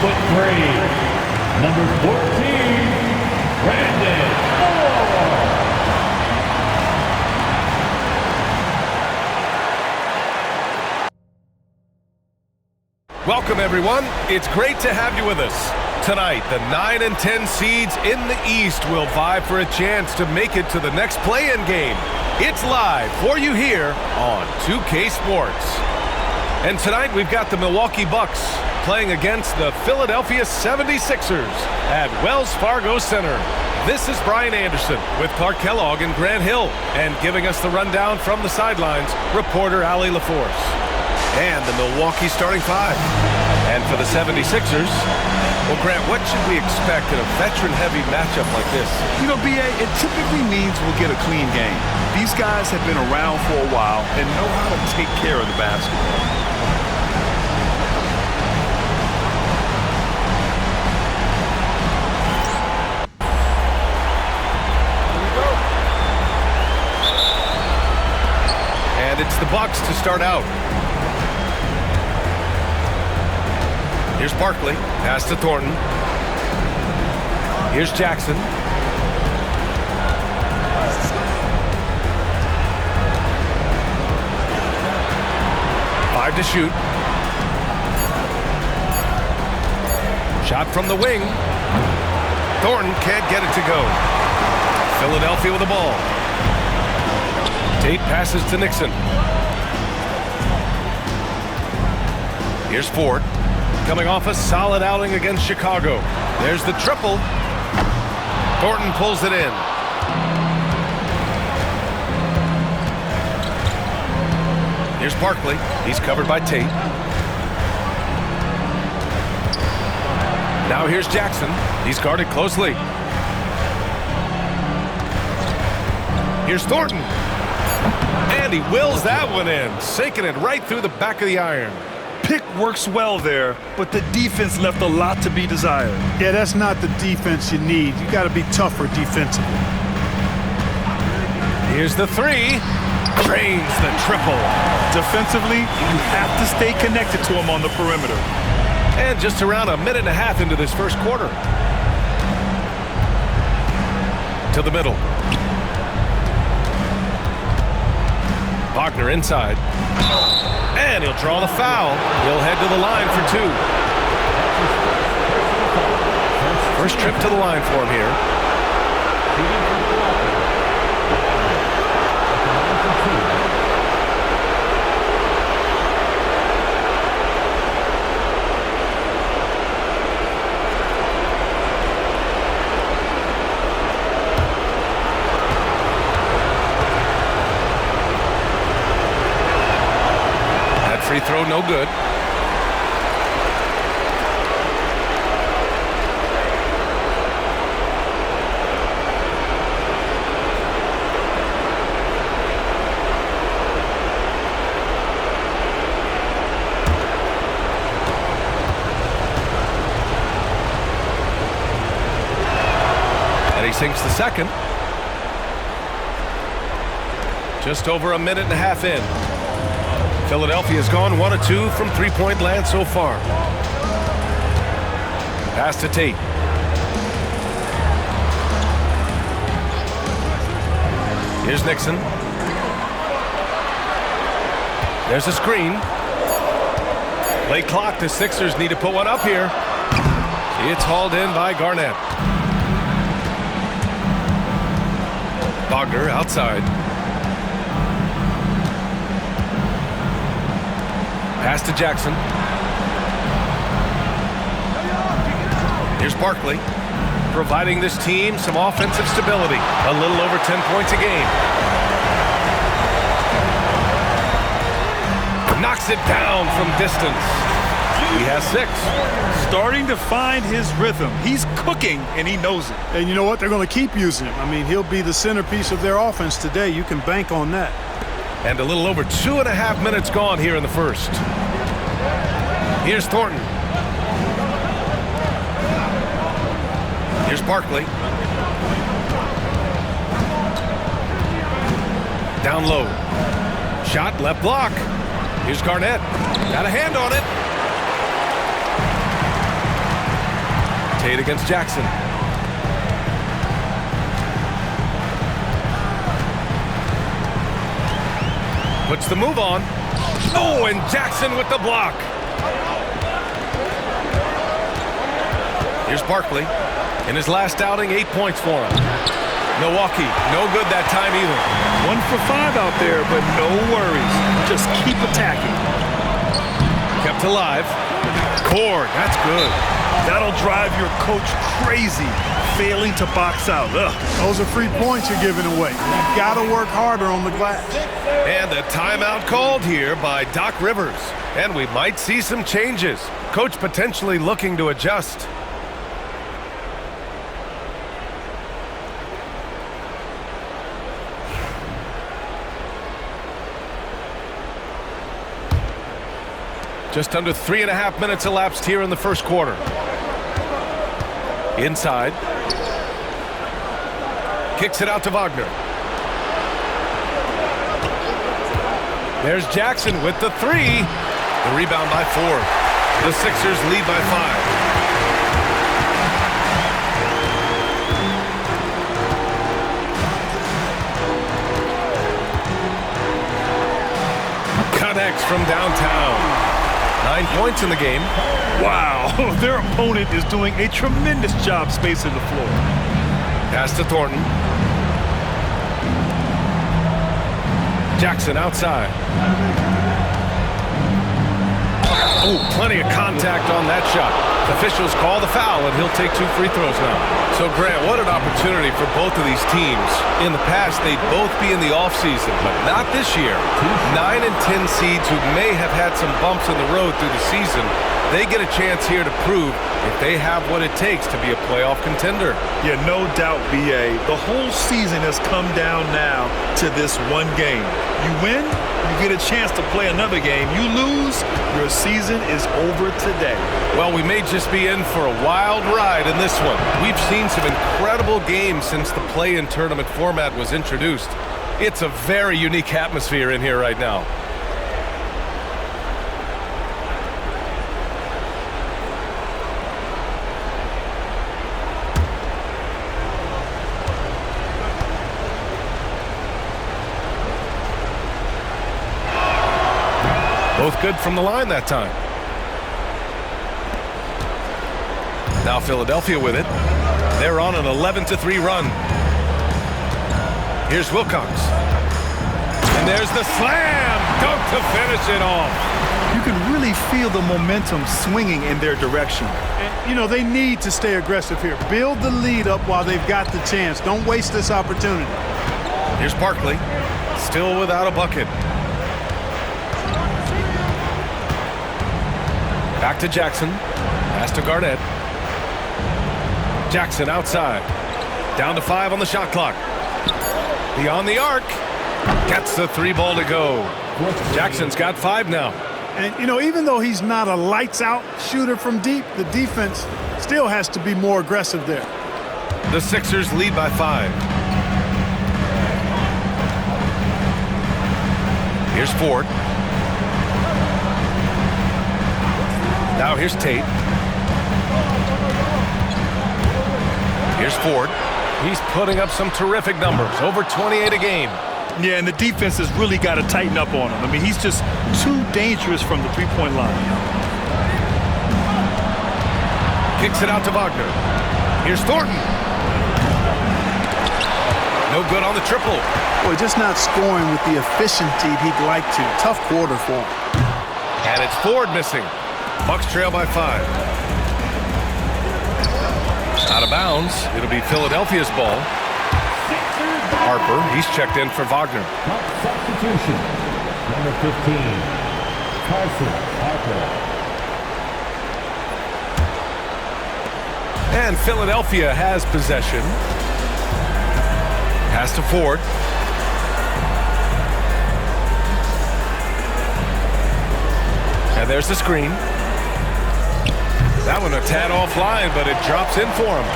6'3", number 14, Brandon. Welcome, everyone. It's great to have you with us. Tonight, the 9 and 10 seeds in the East will vie for a chance to make it to the next play-in game. It's live for you here on 2K Sports. And tonight, we've got the Milwaukee Bucks playing against the Philadelphia 76ers at Wells Fargo Center. This is Brian Anderson with Clark Kellogg and Grant Hill. And giving us the rundown from the sidelines, reporter Allie LaForce. And the Milwaukee starting five. And for the 76ers, well, Grant, what should we expect in a veteran-heavy matchup like this? You know, B.A., it typically means we'll get a clean game. These guys have been around for a while and know how to take care of the basketball. And it's the Bucks to start out. Here's Barkley, pass to Thornton. Here's Jackson. Five to shoot. Shot from the wing. Thornton can't get it to go. Philadelphia with the ball. Tate passes to Nixon. Here's Ford. Coming off a solid outing against Chicago. There's the triple. Thornton pulls it in. Here's Barkley. He's covered by Tate. Now here's Jackson. He's guarded closely. Here's Thornton. And he wills that one in, sinking it right through the back of the iron. Pick works well there, but the defense left a lot to be desired. Yeah, that's not the defense you need. You got to be tougher defensively. Here's the three. Drains the triple. Defensively, you have to stay connected to him on the perimeter. And just around a minute and a half into this first quarter. To the middle. Wagner inside. And he'll draw the foul. He'll head to the line for two. First trip to the line for him here. Free throw, no good. And he sinks the second. Just over a minute and a half in. Philadelphia's gone 1 of 2 from three-point land so far. Pass to Tate. Here's Nixon. There's a screen. Late clock. The Sixers need to put one up here. It's hauled in by Garnett. Wagner outside. Pass to Jackson. Here's Barkley, providing this team some offensive stability. A little over 10 points a game. Knocks it down from distance. He has 6. Starting to find his rhythm. He's cooking, and he knows it. And you know what? They're going to keep using him. I mean, he'll be the centerpiece of their offense today. You can bank on that. And a little over 2.5 minutes gone here in the first. Here's Thornton. Here's Barkley. Down low. Shot, left block. Here's Garnett. Got a hand on it. Tate against Jackson. Puts the move on. Oh, and Jackson with the block. Here's Barkley. In his last outing, 8 points for him. Milwaukee, no good that time either. 1 for 5 out there, but no worries. Just keep attacking. Kept alive. Cord, that's good. That'll drive your coach crazy, failing to box out. Ugh. Those are free points you're giving away. You've got to work harder on the glass. And a timeout called here by Doc Rivers. And we might see some changes. Coach potentially looking to adjust. Just under 3.5 minutes elapsed here in the first quarter. Inside. Kicks it out to Wagner. There's Jackson with the 3. The rebound by Ford. The Sixers lead by 5. Connects from downtown. 9 points in the game. Wow, their opponent is doing a tremendous job spacing the floor. Pass to Thornton. Jackson outside. Oh, plenty of contact on that shot. Officials call the foul, and he'll take 2 free throws now. So, Grant, what an opportunity for both of these teams. In the past, they'd both be in the offseason, but not this year. 9 and 10 seeds who may have had some bumps in the road through the season, they get a chance here to prove if they have what it takes to be a playoff contender. Yeah, no doubt, B.A. The whole season has come down now to this one game. You win, you get a chance to play another game. You lose, your season is over today. Well, we may just be in for a wild ride in this one. We've seen some incredible games since the play-in tournament format was introduced. It's a very unique atmosphere in here right now. Both good from the line that time. Now Philadelphia with it. They're on an 11-3 run. Here's Wilcox. And there's the slam dunk to finish it off. You can really feel the momentum swinging in their direction. And, you know, they need to stay aggressive here. Build the lead up while they've got the chance. Don't waste this opportunity. Here's Barkley. Still without a bucket. Back to Jackson. Pass to Garnett. Jackson outside. Down to 5 on the shot clock. Beyond the arc. Gets the 3 ball to go. Jackson's got 5 now. And, you know, even though he's not a lights-out shooter from deep, the defense still has to be more aggressive there. The Sixers lead by 5. Here's Ford. Now here's Tate. Here's Ford. He's putting up some terrific numbers. Over 28 a game. Yeah, and the defense has really got to tighten up on him. I mean, he's just too dangerous from the three-point line. Kicks it out to Wagner. Here's Thornton. No good on the triple. Boy, just not scoring with the efficiency he'd like to. Tough quarter for him. And it's Ford missing. Bucks trail by 5. Out of bounds. It'll be Philadelphia's ball. Harper, he's checked in for Wagner. Substitution. Number 15, Carson Harper. And Philadelphia has possession. Pass to Ford. And there's the screen. That one a tad offline, but it drops in for him.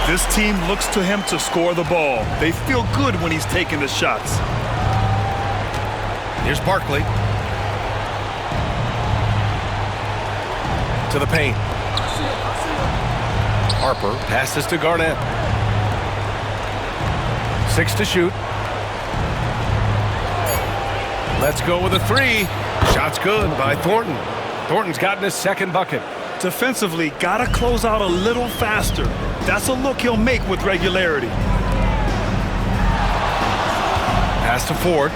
This team looks to him to score the ball. They feel good when he's taking the shots. Here's Barkley. To the paint. Harper passes to Garnett. 6 to shoot. Let's go with a 3. Shot's good by Thornton. Thornton's gotten his second bucket. Defensively, gotta close out a little faster. That's a look he'll make with regularity. Pass to Ford.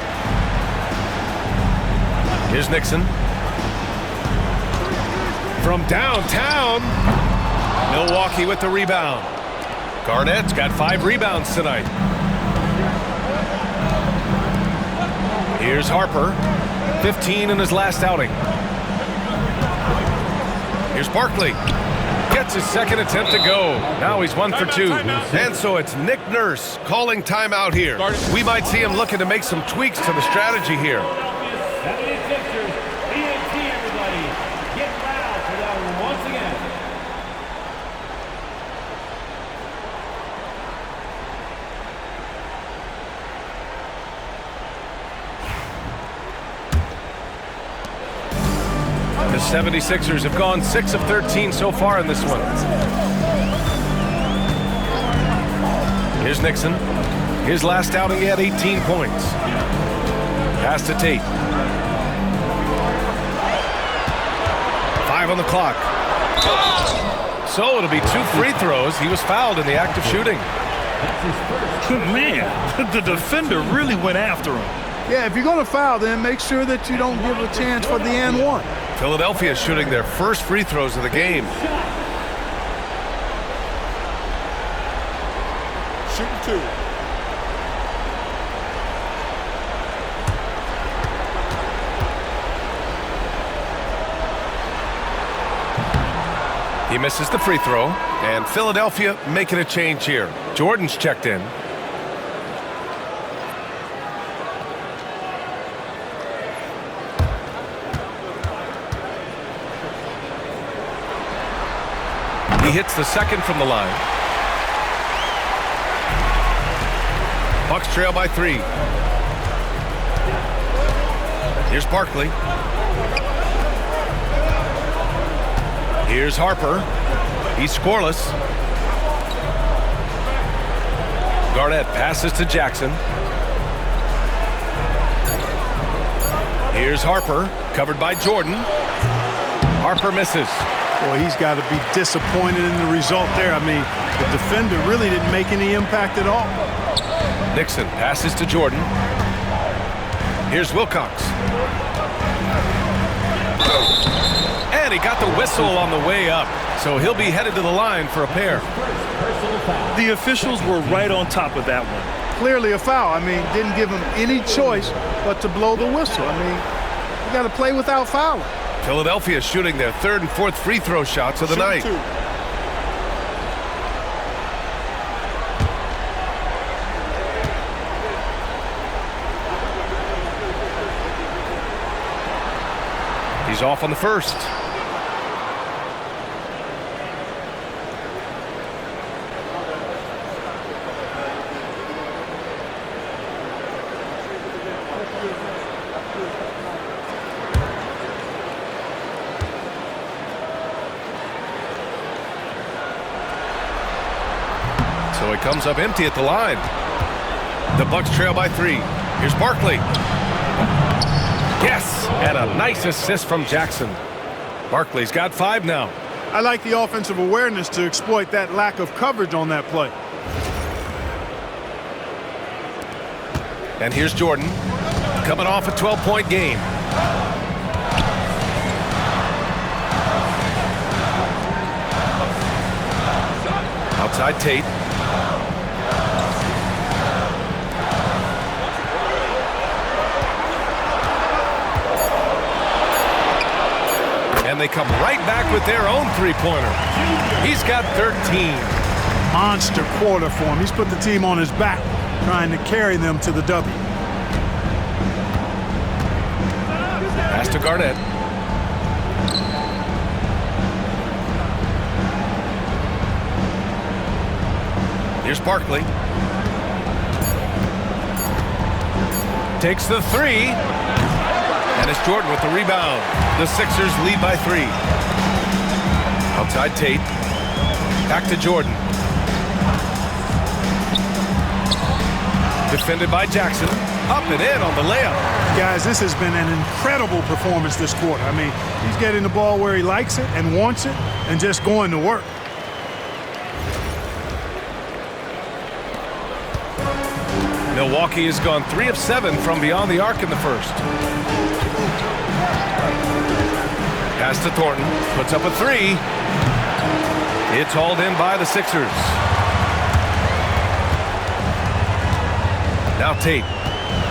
Here's Nixon. From downtown, Milwaukee with the rebound. Garnett's got 5 rebounds tonight. Here's Harper, 15 in his last outing. Here's Barkley. Gets his second attempt to go. Now he's 1 for 2. And so it's Nick Nurse calling timeout here. We might see him looking to make some tweaks to the strategy here. 76ers, ENT, everybody. Get loud for that one once again. The 76ers have gone 6 of 13 so far in this one. Here's Nixon. His last outing, he had 18 points. Pass to Tate. 5 on the clock. So it'll be 2 free throws. He was fouled in the act of shooting. Man, the defender really went after him. Yeah, if you're going to foul, then make sure that you don't give a chance for the and one. Philadelphia is shooting their first free throws of the game. Shooting 2. He misses the free throw, and Philadelphia making a change here. Jordan's checked in. He hits the second from the line. Bucks trail by 3. Here's Barkley. Here's Harper. He's scoreless. Garnett passes to Jackson. Here's Harper, covered by Jordan. Harper misses. Boy, he's got to be disappointed in the result there. I mean, the defender really didn't make any impact at all. Nixon passes to Jordan. Here's Wilcox. And he got the whistle on the way up, so he'll be headed to the line for a pair. The officials were right on top of that one. Clearly a foul. I mean, didn't give him any choice but to blow the whistle. I mean, you got to play without fouling. Philadelphia shooting their 3rd and 4th free throw shots of the night. 2. He's off on the first. So he comes up empty at the line. The Bucks trail by 3. Here's Barkley. Yes, and a nice assist from Jackson. Barkley's got 5 now. I like the offensive awareness to exploit that lack of coverage on that play. And here's Jordan, coming off a 12-point game. Outside Tate. And they come right back with their own three-pointer. He's got 13. Monster quarter for him. He's put the team on his back, trying to carry them to the W. Pass to Garnett. Here's Barkley. Takes the 3. And it's Jordan with the rebound. The Sixers lead by 3. Outside Tate. Back to Jordan. Defended by Jackson. Up and in on the layup. Guys, this has been an incredible performance this quarter. I mean, he's getting the ball where he likes it and wants it and just going to work. Milwaukee has gone 3 of 7 from beyond the arc in the first. Pass to Thornton. Puts up a 3. It's hauled in by the Sixers. Now Tate.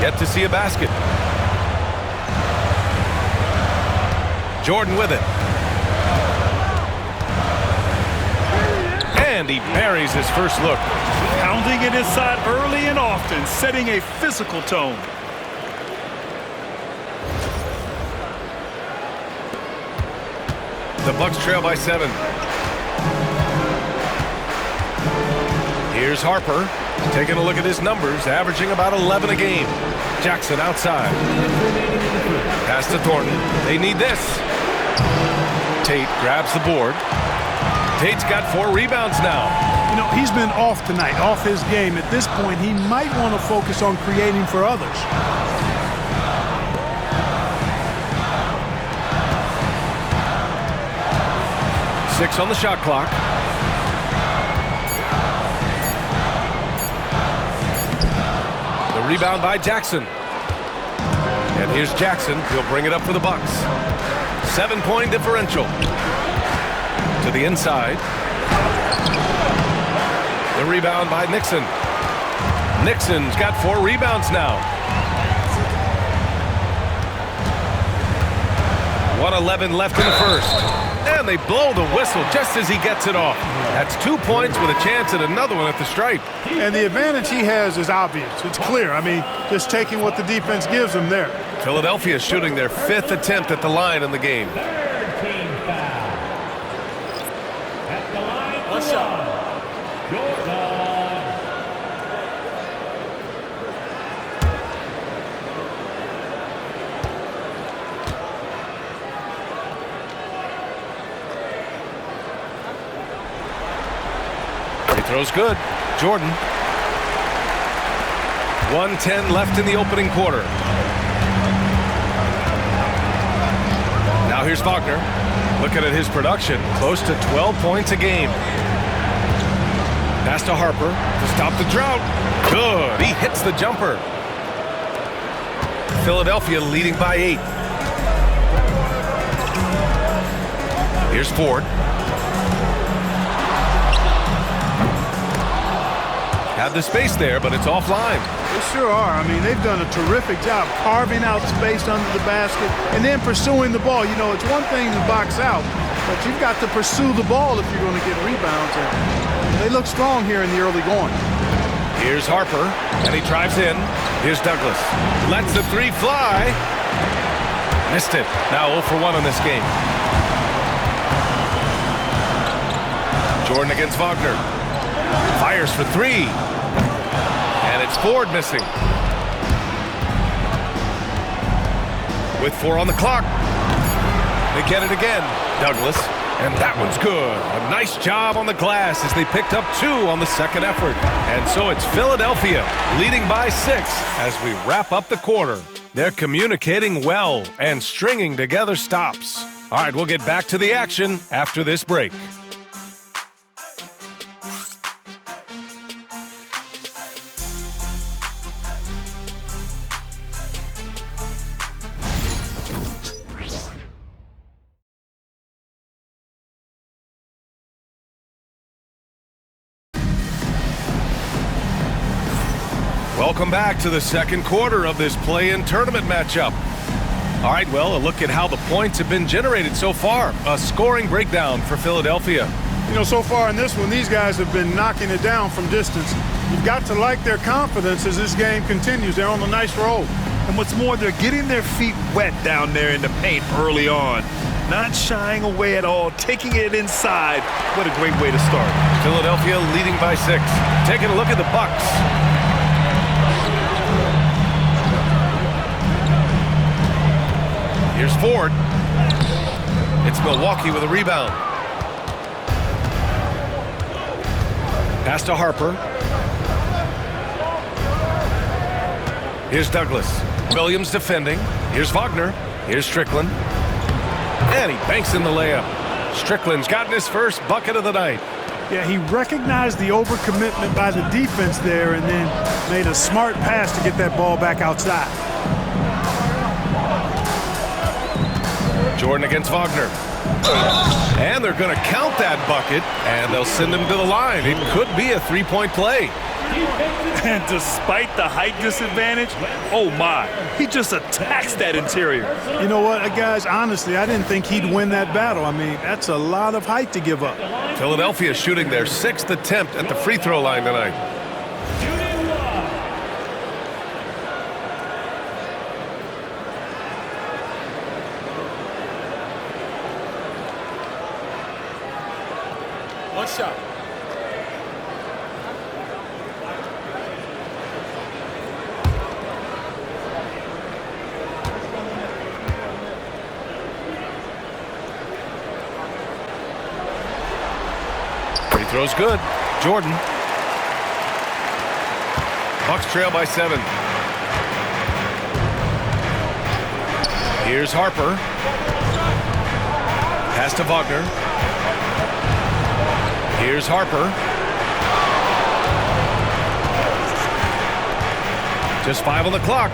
Yet to see a basket. Jordan with it. And he buries his first look. Pounding it inside early and often, setting a physical tone. The Bucks trail by 7. Here's Harper. Taking a look at his numbers, averaging about 11 a game. Jackson outside. Pass to Thornton. They need this. Tate grabs the board. Tate's got 4 rebounds now. You know, he's been off tonight, off his game. At this point, he might want to focus on creating for others. Six on the shot clock. The rebound by Jackson. And here's Jackson. He'll bring it up for the Bucks. 7-point differential. To the inside. The rebound by Nixon. Nixon's got 4 rebounds now. 1:11 left in the first. And they blow the whistle just as he gets it off. That's 2 points with a chance at another one at the stripe. And the advantage he has is obvious. It's clear. I mean, just taking what the defense gives him there. Philadelphia shooting their 5th attempt at the line in the game. Third team foul. At the line for What's up? Jordan. Free throw's good. Jordan. 1:10 left in the opening quarter. Now here's Wagner. Looking at his production, close to 12 points a game. Pass to Harper to stop the drought. Good. He hits the jumper. Philadelphia leading by 8. Here's Ford. Have the space there, but it's offline. They sure are. I mean, they've done a terrific job carving out space under the basket and then pursuing the ball. You know, it's one thing to box out, but you've got to pursue the ball if you're going to get rebounds. And they look strong here in the early going. Here's Harper, and he drives in. Here's Douglas. Lets the 3 fly. Missed it. Now 0 for 1 in this game. Jordan against Wagner. Fires for 3. And it's Ford missing. With 4 on the clock. They get it again. Douglas. And that one's good. A nice job on the glass as they picked up 2 on the second effort. And so it's Philadelphia leading by 6 as we wrap up the quarter. They're communicating well and stringing together stops. All right, we'll get back to the action after this break. Welcome back to the second quarter of this play-in tournament matchup. All right, well, a look at how the points have been generated so far. A scoring breakdown for Philadelphia. You know, so far in this one, these guys have been knocking it down from distance. You've got to like their confidence as this game continues. They're on a nice roll. And what's more, they're getting their feet wet down there in the paint early on. Not shying away at all, taking it inside. What a great way to start. Philadelphia leading by 6. Taking a look at the Bucks. Here's Ford. It's Milwaukee with a rebound. Pass to Harper. Here's Douglas. Williams defending. Here's Wagner. Here's Strickland. And he banks in the layup. Strickland's gotten his first bucket of the night. Yeah, he recognized the overcommitment by the defense there and then made a smart pass to get that ball back outside. Jordan against Wagner. And they're going to count that bucket, and they'll send him to the line. It could be a three-point play. And despite the height disadvantage, oh my, he just attacks that interior. You know what, guys, honestly, I didn't think he'd win that battle. I mean, that's a lot of height to give up. Philadelphia shooting their 6th attempt at the free throw line tonight. One shot. Free throw's good. Jordan. Bucks trail by 7. Here's Harper. Pass to Wagner. Here's Harper. Just 5 on the clock.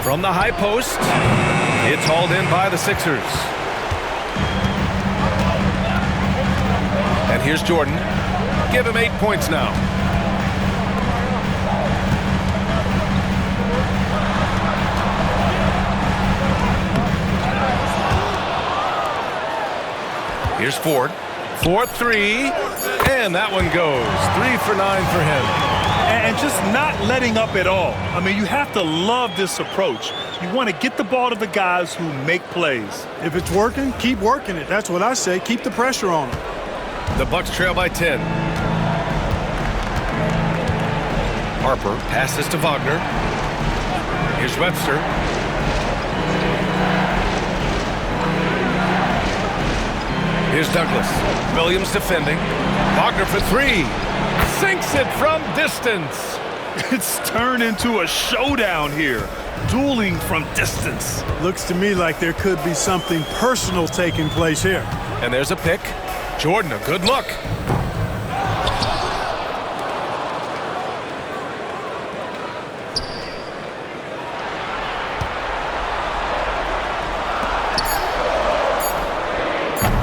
From the high post, it's hauled in by the Sixers. And here's Jordan. Give him 8 points now. Here's Ford. 4-3. And that one goes. 3 for 9 for him. And just not letting up at all. I mean, you have to love this approach. You want to get the ball to the guys who make plays. If it's working, keep working it. That's what I say. Keep the pressure on them. The Bucks trail by 10. Harper passes to Wagner. Here's Webster. Here's Douglas. Williams defending. Wagner for 3. Sinks it from distance. It's turned into a showdown here. Dueling from distance. Looks to me like there could be something personal taking place here. And there's a pick. Jordan, a good look.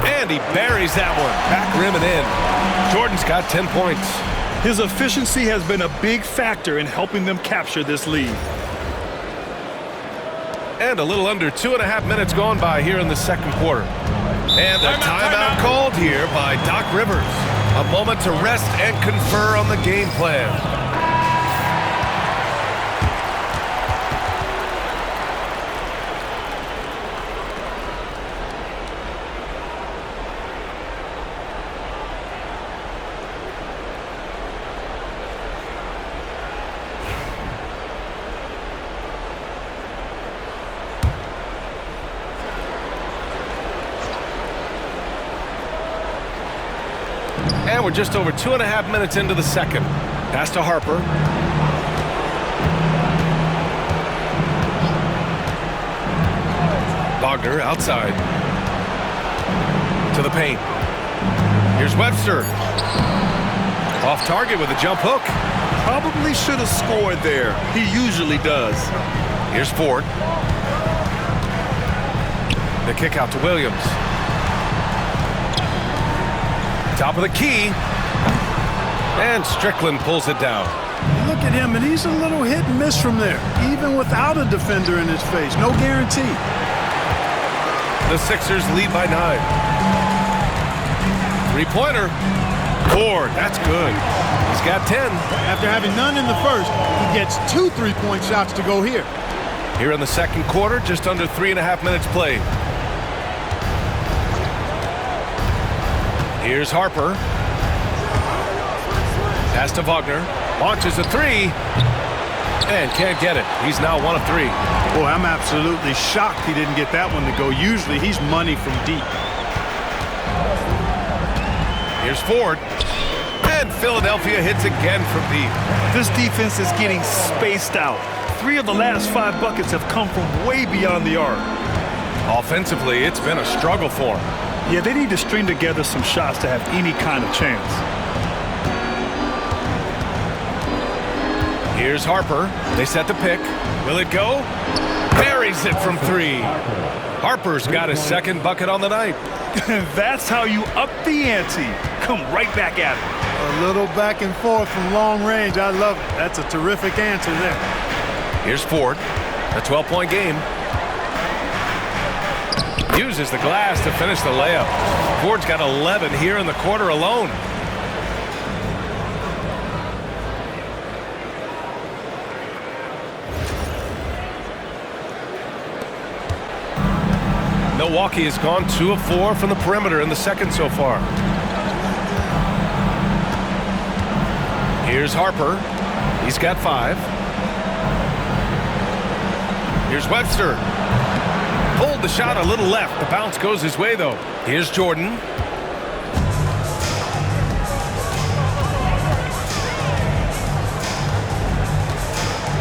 And he buries that one. Back rim and in. Jordan's got 10 points. His efficiency has been a big factor in helping them capture this lead. And a little under 2.5 minutes gone by here in the second quarter. And a timeout called here by Doc Rivers. A moment to rest and confer on the game plan. And we're just over 2.5 minutes into the second. Pass to Harper. Wagner outside. To the paint. Here's Webster. Off target with a jump hook. Probably should have scored there. He usually does. Here's Ford. The kick out to Williams. Top of the key. And Strickland pulls it down. Look at him, and he's a little hit and miss from there, even without a defender in his face. No guarantee. The Sixers lead by 9. Three-pointer. Ford, that's good. He's got 10. After having none in the first, he gets 2 3-point shots to go here. Here in the second quarter, just under 3.5 minutes played. Here's Harper. Pass to Wagner. Launches a 3. And can't get it. He's now 1 of 3. Boy, I'm absolutely shocked he didn't get that one to go. Usually he's money from deep. Here's Ford. And Philadelphia hits again from deep. This defense is getting spaced out. 3 of the last 5 buckets have come from way beyond the arc. Offensively, it's been a struggle for them. Yeah, they need to string together some shots to have any kind of chance. Here's Harper. They set the pick. Will it go? Buries it from 3. Harper's got his second bucket on the night. That's how you up the ante. Come right back at it. A little back and forth from long range. I love it. That's a terrific answer there. Here's Ford. A 12-point game. Uses the glass to finish the layup. Ford's got 11 here in the quarter alone. Milwaukee has gone 2 of 4 from the perimeter in the second so far. Here's Harper. He's got 5. Here's Webster. Pulled the shot a little left. The bounce goes his way, though. Here's Jordan.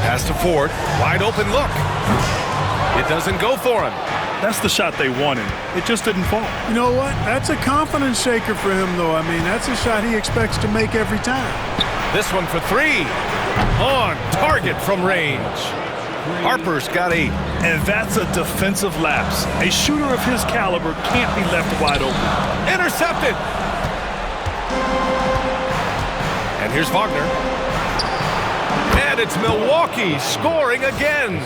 Pass to Ford. Wide open look. It doesn't go for him. That's the shot they wanted. It just didn't fall. You know what? That's a confidence shaker for him, though. I mean, that's a shot he expects to make every time. This one for 3. On target from range. Harper's got 8. And that's a defensive lapse. A shooter of his caliber can't be left wide open. Intercepted. And here's Wagner. And it's Milwaukee scoring again.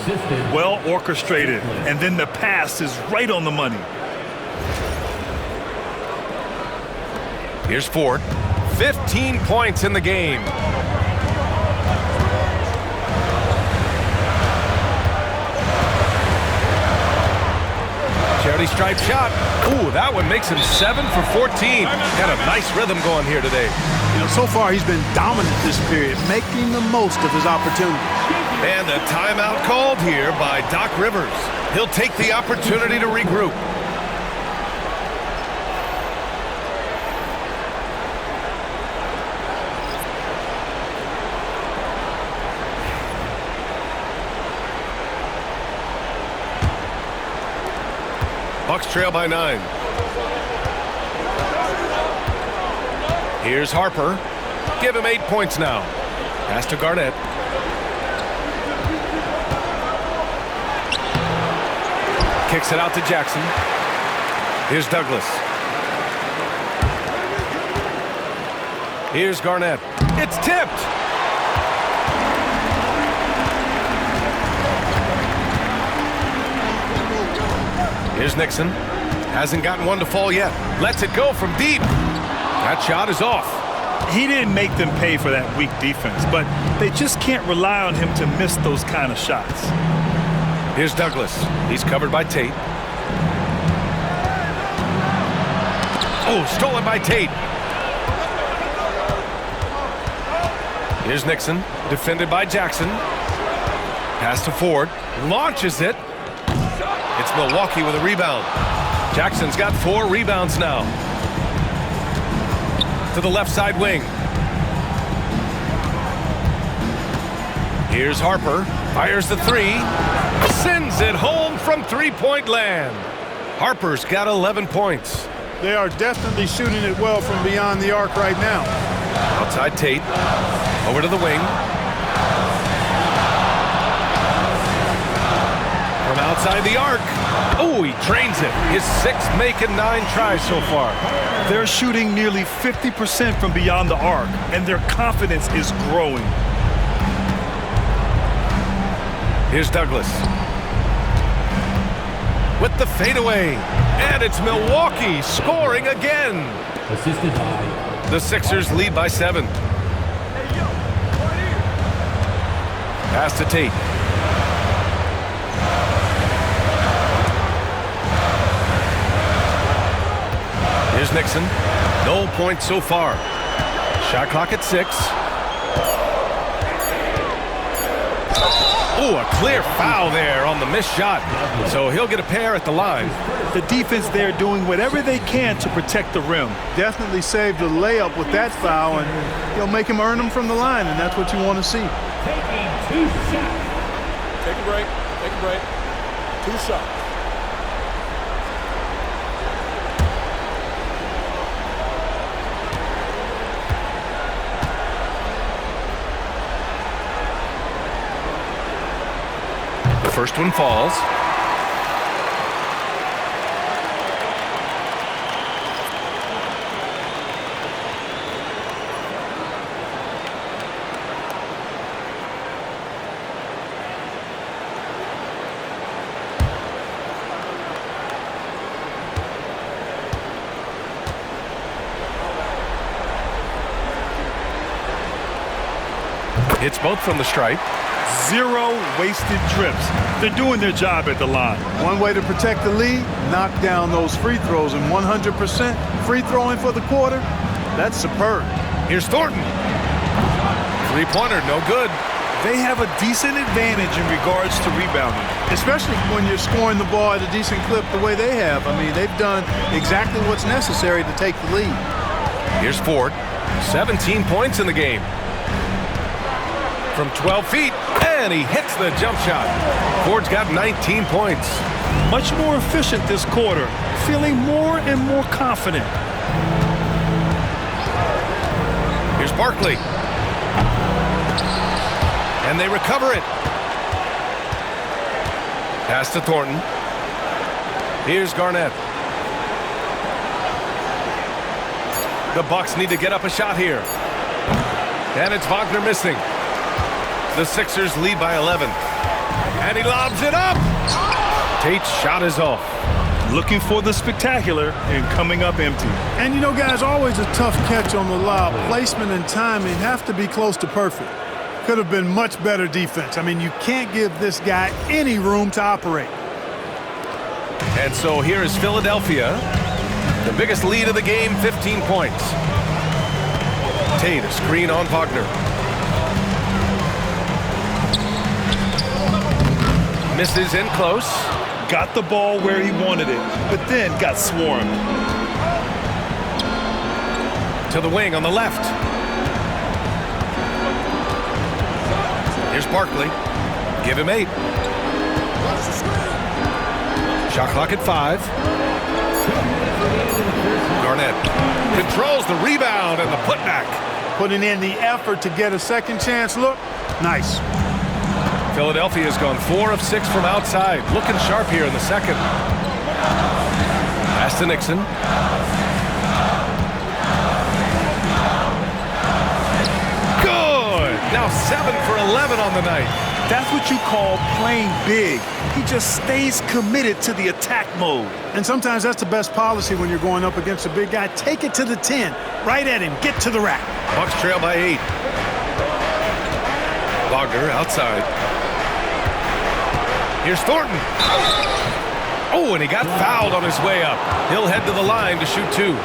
Well orchestrated. And then the pass is right on the money. Here's Ford. 15 points in the game. Charity stripe shot. Ooh, that one makes him 7 for 14. Got a nice rhythm going here today. You know, so far he's been dominant this period, making the most of his opportunity. And a timeout called here by Doc Rivers. He'll take the opportunity to regroup. Bucks trail by 9. Here's Harper. Give him 8 points now. Pass to Garnett. Kicks it out to Jackson. Here's Douglas. Here's Garnett. It's tipped. Here's Nixon. Hasn't gotten one to fall yet. Lets it go from deep. That shot is off. He didn't make them pay for that weak defense, but they just can't rely on him to miss those kind of shots. Here's Douglas. He's covered by Tate. Oh, stolen by Tate. Here's Nixon. Defended by Jackson. Pass to Ford. Launches it. It's Milwaukee with a rebound. Jackson's got 4 rebounds now. To the left side wing. Here's Harper. Fires the 3. Sends it home from three-point land. Harper's got 11 points. They are definitely shooting it well from beyond the arc right now. Outside Tate. Over to the wing. From outside the arc. Oh, he drains it. His 6th make and 9 tries so far. They're shooting nearly 50% from beyond the arc, and their confidence is growing. Here's Douglas. With the fadeaway. And it's Milwaukee scoring again. Assisted by The Sixers lead by 7. Pass to Tate. Here's Nixon. No points so far. Shot clock at 6. Ooh, a clear foul there on the missed shot. So he'll get a pair at the line. The defense there doing whatever they can to protect the rim. Definitely saved a layup with that foul, and you'll make him earn them from the line, and that's what you want to see. Taking 2 shots. Take a break. Take a break. 2 shots. The first one falls. It's both from the stripe. 0 wasted trips. They're doing their job at the line. One way to protect the lead, knock down those free throws, and 100% free throwing for the quarter, that's superb. Here's Thornton. Three-pointer, no good. They have a decent advantage in regards to rebounding. Especially when you're scoring the ball at a decent clip the way they have. I mean, they've done exactly what's necessary to take the lead. Here's Ford. 17 points in the game. From 12 feet, and he hits the jump shot. Ford's got 19 points. Much more efficient this quarter, feeling more and more confident. Here's Barkley. And they recover it. Pass to Thornton. Here's Garnett. The Bucks need to get up a shot here. And it's Wagner missing. The Sixers lead by 11. And he lobs it up. Tate's shot is off. Looking for the spectacular and coming up empty. And you know, guys, always a tough catch on the lob. Placement and timing have to be close to perfect. Could have been much better defense. I mean, you can't give this guy any room to operate. And so here is Philadelphia. The biggest lead of the game, 15 points. Tate, a screen on Wagner. Misses in close. Got the ball where he wanted it, but then got swarmed. To the wing on the left. Here's Barkley. Give him 8. Shot clock at 5. Garnett controls the rebound and the putback. Putting in the effort to get a second chance look. Nice. Philadelphia has gone 4 of 6 from outside. Looking sharp here in the second. Pass to Nixon. Good. Now 7 for 11 on the night. That's what you call playing big. He just stays committed to the attack mode. And sometimes that's the best policy when you're going up against a big guy. Take it to the 10. Right at him. Get to the rack. Bucks trail by 8. Wagner outside. Here's Thornton. Oh, and he got fouled on his way up. He'll head to the line to shoot 2.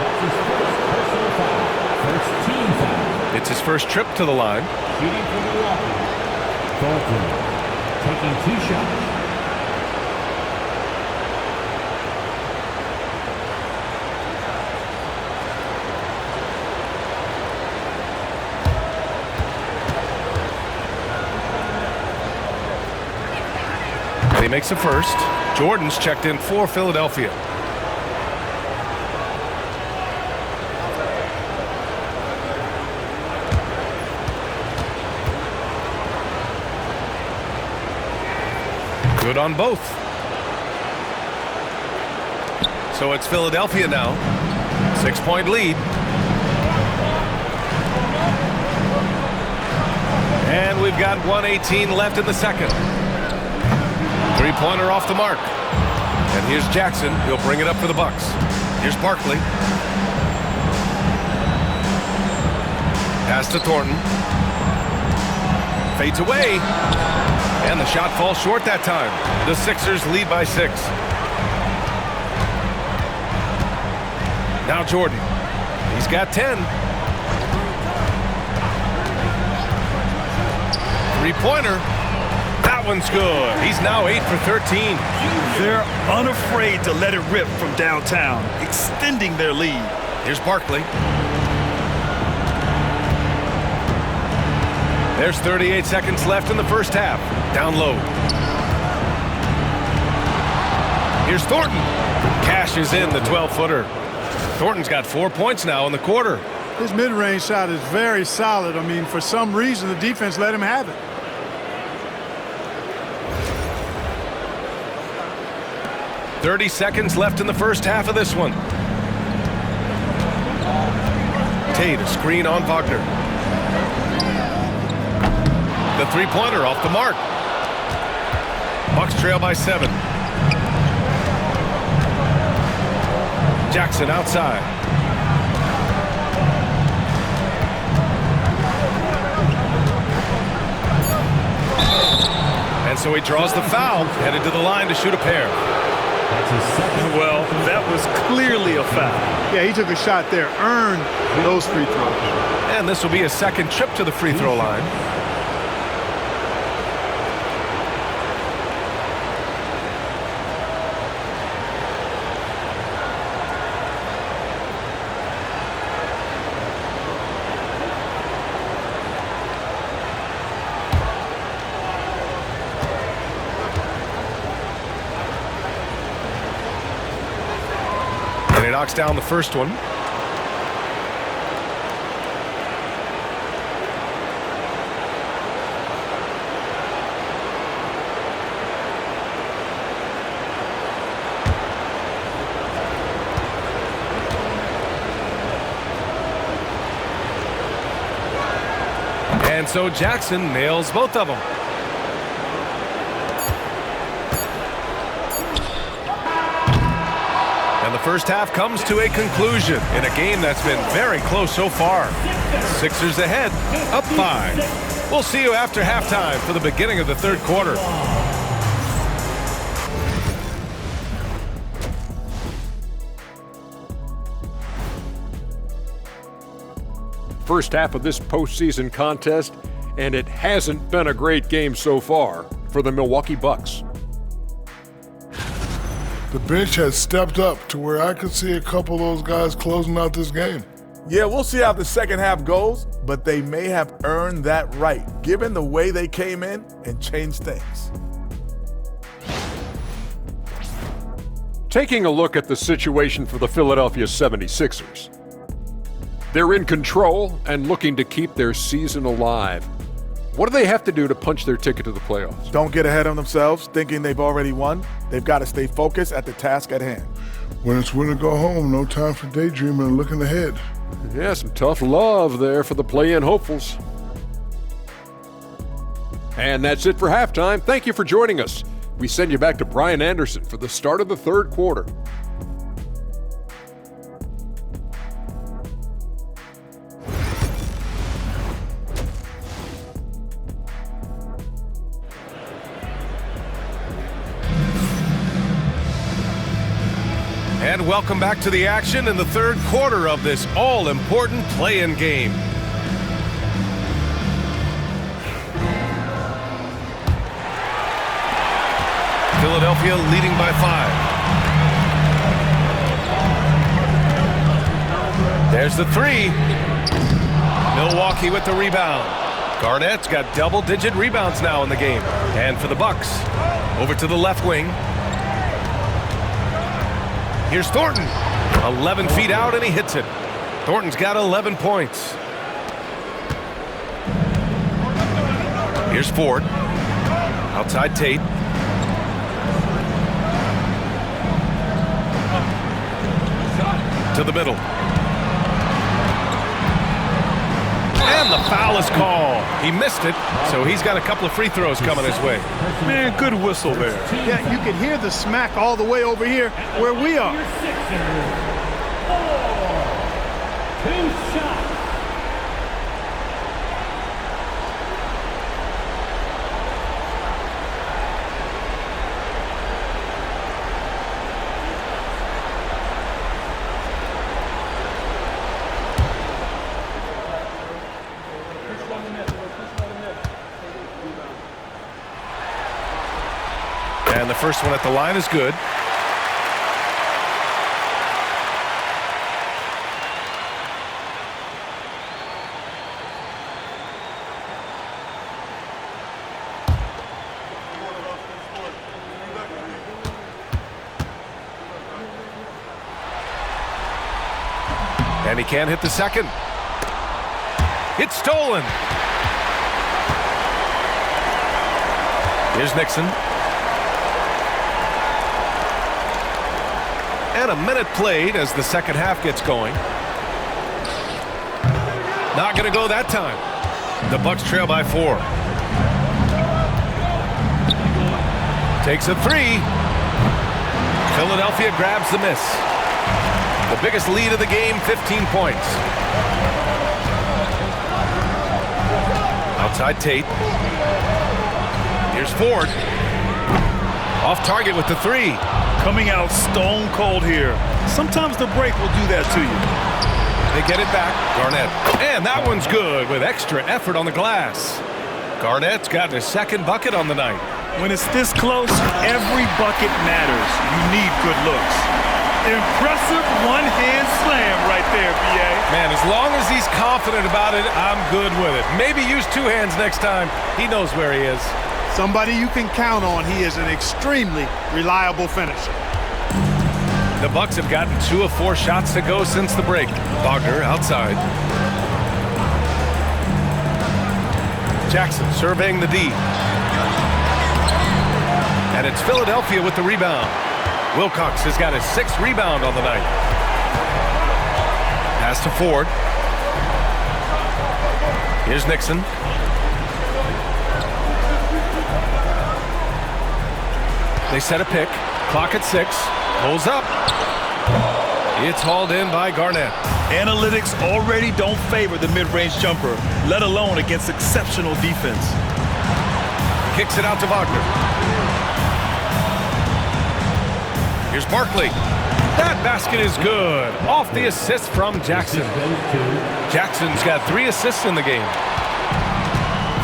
It's his first trip to the line. Shooting for Milwaukee. Thornton taking 2 shots. He makes a first. Jordan's checked in for Philadelphia. Good on both. So it's Philadelphia now. 6-point lead. And we've got 1:18 left in the second. Three-pointer off the mark. And here's Jackson. He'll bring it up for the Bucks. Here's Barkley. Pass to Thornton. Fades away. And the shot falls short that time. The Sixers lead by 6. Now Jordan. He's got 10. Three-pointer. That one's good. He's now 8 for 13. They're unafraid to let it rip from downtown, extending their lead. Here's Barkley. There's 38 seconds left in the first half. Down low. Here's Thornton. Cashes in the 12-footer. Thornton's got 4 points now in the quarter. His mid-range shot is very solid. I mean, for some reason, the defense let him have it. "30 seconds left in the first half of this one. Tate, a screen on Wagner. The three-pointer off the mark. Bucks trail by 7. Jackson outside. And so he draws the foul, headed to the line to shoot a pair. Well, that was clearly a foul. Yeah, he took a shot there, earned those free throws. And this will be his second trip to the free throw line. And he knocks down the first one. And so Jackson nails both of them. And the first half comes to a conclusion in a game that's been very close so far. Sixers ahead, up 5. We'll see you after halftime for the beginning of the third quarter. First half of this postseason contest, and it hasn't been a great game so far for the Milwaukee Bucks. The bench has stepped up to where I could see a couple of those guys closing out this game. Yeah, we'll see how the second half goes, but they may have earned that right, given the way they came in and changed things. Taking a look at the situation for the Philadelphia 76ers. They're in control and looking to keep their season alive. What do they have to do to punch their ticket to the playoffs? Don't get ahead of themselves, thinking they've already won. They've got to stay focused at the task at hand. When it's win or go home, no time for daydreaming and looking ahead. Yeah, some tough love there for the play-in hopefuls. And that's it for halftime. Thank you for joining us. We send you back to Brian Anderson for the start of the third quarter. And welcome back to the action in the third quarter of this all-important play-in game. Philadelphia leading by 5. There's the 3. Milwaukee with the rebound. Garnett's got double-digit rebounds now in the game. And for the Bucks, over to the left wing. Here's Thornton, 11 feet out, and he hits it. Thornton's got 11 points. Here's Ford, outside Tate. To the middle. And the foul is called. He missed it, so he's got a couple of free throws coming his way. Man, good whistle there. Yeah, you can hear the smack all the way over here where we are. Your Sixers, 4. 2 shots. And the first one at the line is good. And he can't hit the second. It's stolen. Here's Nixon. And a minute played as the second half gets going. Not going to go that time. The Bucks trail by 4. Takes a 3. Philadelphia grabs the miss. The biggest lead of the game, 15 points. Outside Tate. Here's Ford. Off target with the 3. Coming out stone cold here. Sometimes the break will do that to you. They get it back. Garnett. And that one's good with extra effort on the glass. Garnett's got his second bucket on the night. When it's this close, every bucket matters. You need good looks. Impressive one-hand slam right there, B.A. Man, as long as he's confident about it, I'm good with it. Maybe use 2 hands next time. He knows where he is. Somebody you can count on. He is an extremely reliable finisher. The Bucks have gotten 2 of 4 shots to go since the break. Wagner outside. Jackson surveying the D. And it's Philadelphia with the rebound. Wilcox has got his 6th rebound on the night. Pass to Ford. Here's Nixon. They set a pick. Clock at 6. Pulls up. It's hauled in by Garnett. Analytics already don't favor the mid-range jumper, let alone against exceptional defense. Kicks it out to Wagner. Here's Barkley. That basket is good. Off the assist from Jackson. Jackson's got 3 assists in the game.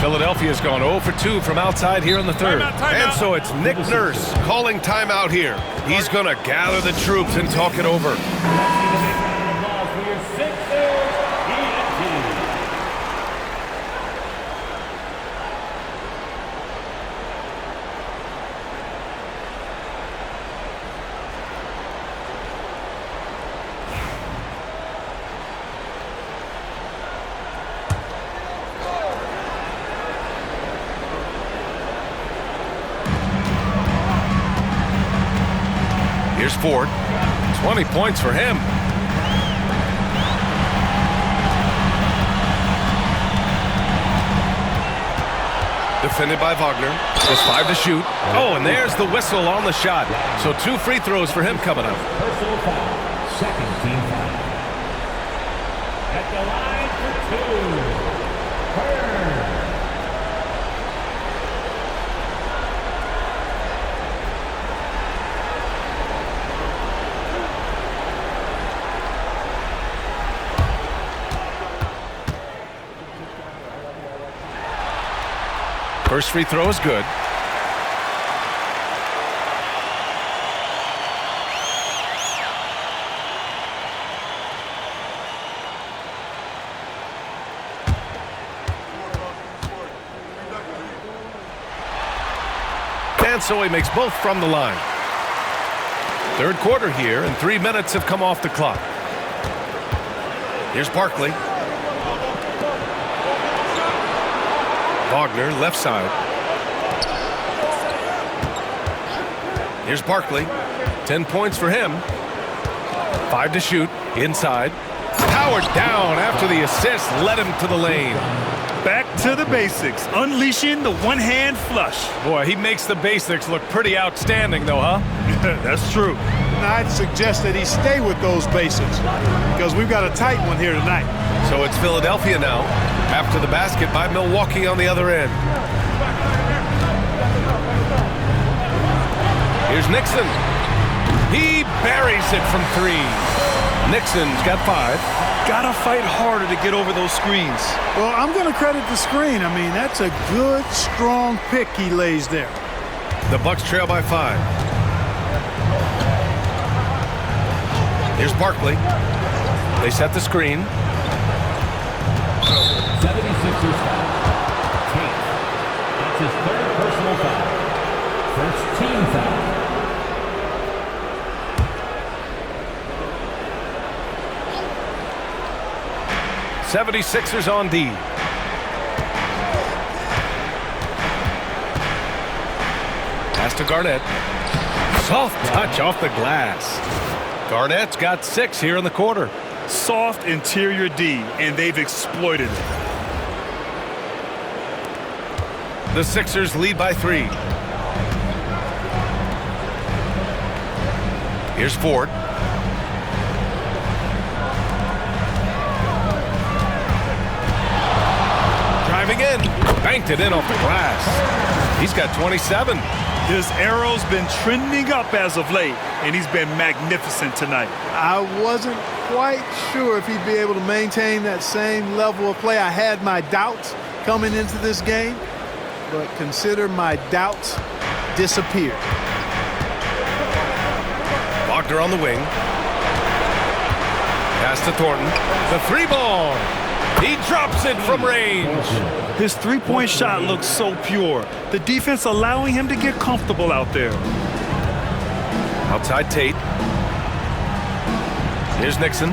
Philadelphia's gone 0 for 2 from outside here in the third. And so it's Nick Nurse calling timeout here. He's going to gather the troops and talk it over. Here's Ford. 20 points for him. Defended by Wagner. Just 5 to shoot. Oh, and there's the whistle on the shot. So 2 free throws for him coming up. Personal foul. Second team foul. At the line for 2. First free throw is good. And so he makes both from the line. Third quarter here, and 3 minutes have come off the clock. Here's Barkley. Wagner, left side. Here's Barkley. 10 points for him. 5 to shoot. Inside. Powered down after the assist led him to the lane. Back to the basics. Unleashing the one-hand flush. Boy, he makes the basics look pretty outstanding, though, huh? That's true. Now, I'd suggest that he stay with those basics because we've got a tight one here tonight. So it's Philadelphia now, after the basket by Milwaukee on the other end. Here's Nixon. He buries it from 3. Nixon's got 5. Gotta fight harder to get over those screens. Well, I'm going to credit the screen. I mean, that's a good, strong pick he lays there. The Bucks trail by 5. Here's Barkley. They set the screen. 76ers foul. Tate. That's his third personal foul. First team foul. '76ers on D. Pass to Garnett. Soft touch off the glass. Garnett's got 6 here in the quarter. Soft interior D, and they've exploited it. The Sixers lead by 3. Here's Ford. Driving in. Banked it in off the glass. He's got 27. His arrow's been trending up as of late, and he's been magnificent tonight. I wasn't quite sure if he'd be able to maintain that same level of play. I had my doubts coming into this game, but consider my doubts disappeared. Wagner on the wing. Pass to Thornton. The 3-ball. He drops it from range. His three-point shot looks so pure. The defense allowing him to get comfortable out there. Outside Tate. Here's Nixon.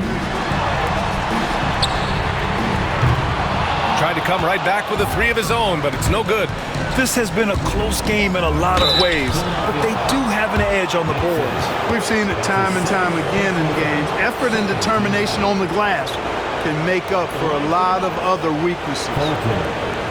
Tried to come right back with a 3 of his own, but it's no good. This has been a close game in a lot of ways, but they do have an edge on the boards. We've seen it time and time again in games. Effort and determination on the glass can make up for a lot of other weaknesses.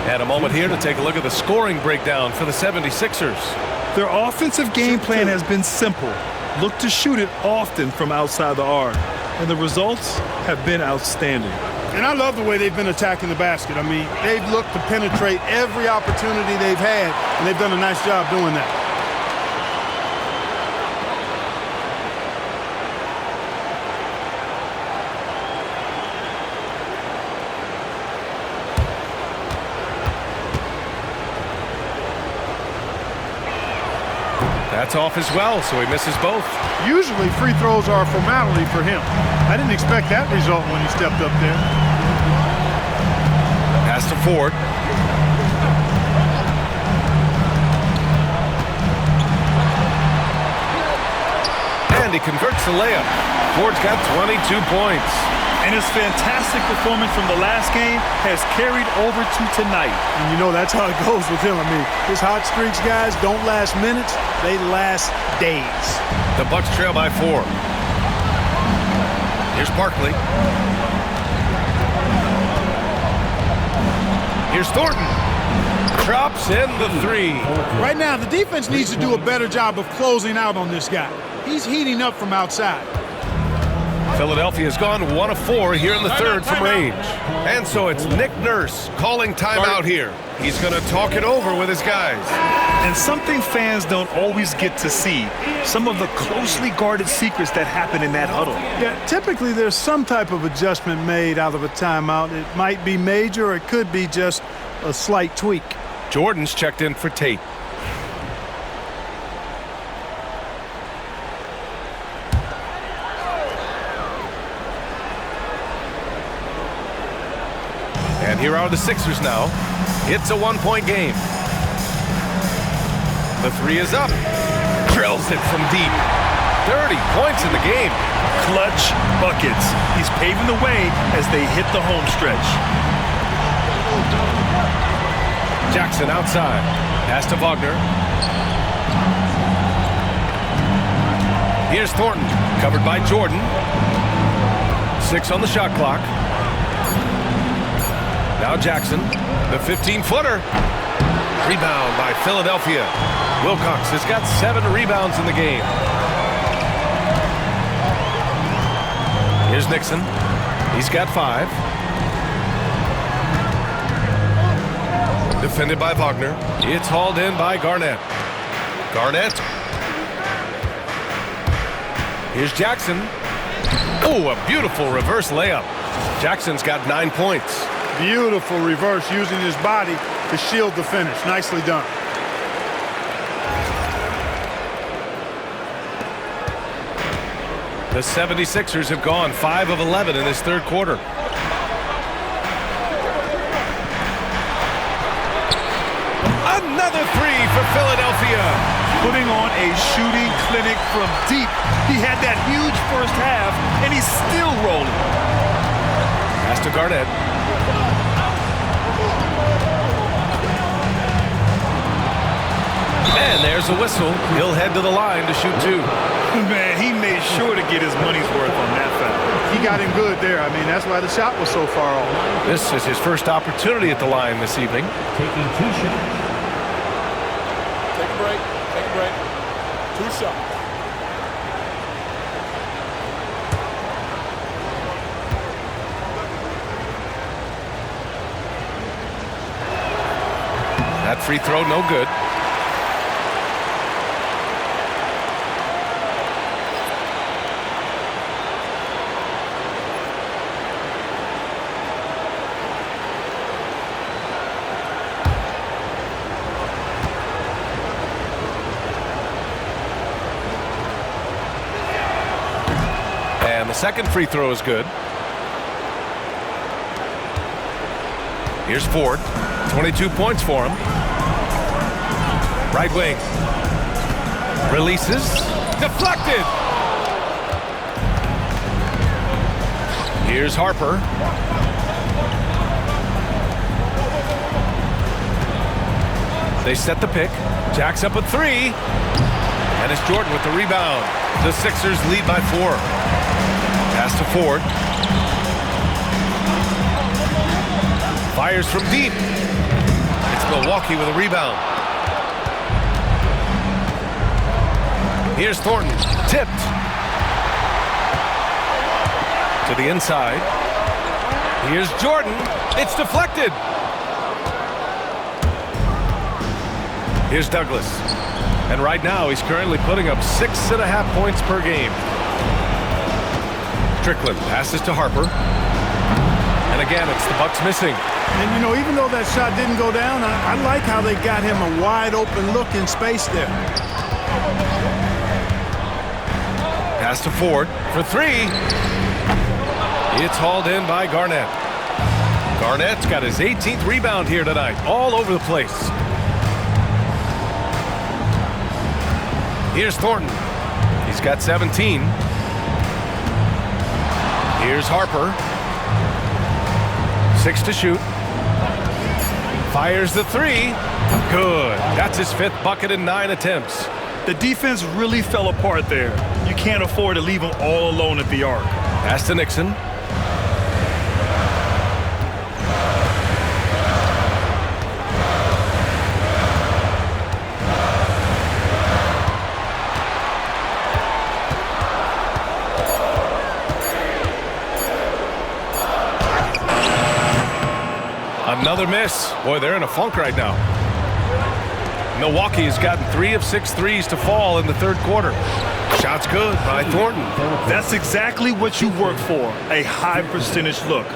Had a moment here to take a look at the scoring breakdown for the 76ers. Their offensive game plan has been simple. Look to shoot it often from outside the arc, and the results have been outstanding. And I love the way they've been attacking the basket. I mean, they've looked to penetrate every opportunity they've had, and they've done a nice job doing that. That's off as well, so he misses both. Usually free throws are a formality for him. I didn't expect that result when he stepped up there. Pass to Ford. And he converts the layup. Ford's got 22 points. And his fantastic performance from the last game has carried over to tonight. And you know that's how it goes with him. I mean, his hot streaks, guys, don't last minutes. They last days. The Bucks trail by 4. Here's Barkley. Here's Thornton. Drops in the 3. Right now, the defense needs to do a better job of closing out on this guy. He's heating up from outside. Philadelphia's gone 1 of 4 here in the third from range. And so it's Nick Nurse calling timeout here. He's going to talk it over with his guys. And something fans don't always get to see, some of the closely guarded secrets that happen in that huddle. Yeah, typically there's some type of adjustment made out of a timeout. It might be major or it could be just a slight tweak. Jordan's checked in for Tate. And here are the Sixers now. It's a 1-point game. The 3 is up. Drills it from deep. 30 points in the game. Clutch buckets. He's paving the way as they hit the home stretch. Jackson outside. Pass to Wagner. Here's Thornton. Covered by Jordan. 6 on the shot clock. Now Jackson, the 15-footer. Rebound by Philadelphia. Wilcox has got 7 rebounds in the game. Here's Nixon. He's got 5. Defended by Wagner. It's hauled in by Garnett. Garnett. Here's Jackson. Oh, a beautiful reverse layup. Jackson's got 9 points. Beautiful reverse using his body to shield the finish. Nicely done. The 76ers have gone 5 of 11 in this third quarter. Another three for Philadelphia. Putting on a shooting clinic from deep. He had that huge first half, and he's still rolling. Pass to Garnett. And there's a whistle. He'll head to the line to shoot two. Man, he made sure to get his money's worth on that foul. He got him good there. I mean, that's why the shot was so far off. This is his first opportunity at the line this evening. Taking 2 shots. Take a break. Take a break. 2 shots. That free throw, no good. And the second free throw is good. Here's Ford. 22 points for him. Right wing. Releases. Deflected. Here's Harper. They set the pick. Jacks up a three. And it's Jordan with the rebound. The Sixers lead by 4. Pass to Ford. Fires from deep. It's Milwaukee with a rebound. Here's Thornton. Tipped. To the inside. Here's Jordan. It's deflected. Here's Douglas. And right now he's currently putting up 6.5 points per game. Strickland passes to Harper. And again, it's the Bucks missing. And, you know, even though that shot didn't go down, I like how they got him a wide open look in space there. Pass to Ford for 3. It's hauled in by Garnett. Garnett's got his 18th rebound here tonight, all over the place. Here's Thornton. He's got 17. Here's Harper. 6 to shoot. Fires the 3. Good. That's his 5th bucket in 9 attempts. The defense really fell apart there. You can't afford to leave him all alone at the arc. Pass to Nixon. Another miss. Boy, they're in a funk right now. Milwaukee has gotten 3 of 6 threes to fall in the third quarter. Shot's good by Thornton. That's exactly what you work for, a high percentage look.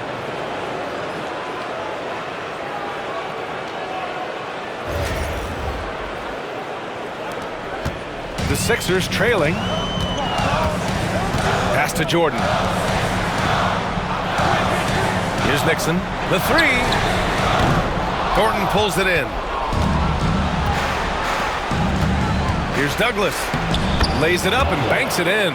The Sixers trailing. Pass to Jordan. Here's Nixon. The 3. Thornton pulls it in. Here's Douglas. Lays it up and banks it in.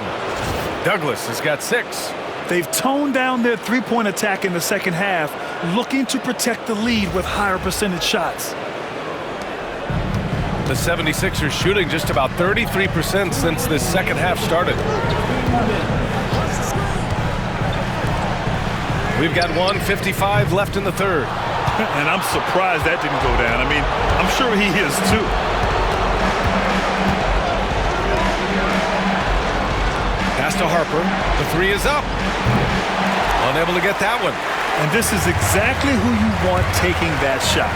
Douglas has got 6. They've toned down their three-point attack in the second half, looking to protect the lead with higher percentage shots. The 76ers shooting just about 33% since this second half started. We've got 1:55 left in the third. And I'm surprised that didn't go down. I mean, I'm sure he is too. Pass to Harper. The 3 is up. Unable to get that one. And this is exactly who you want taking that shot.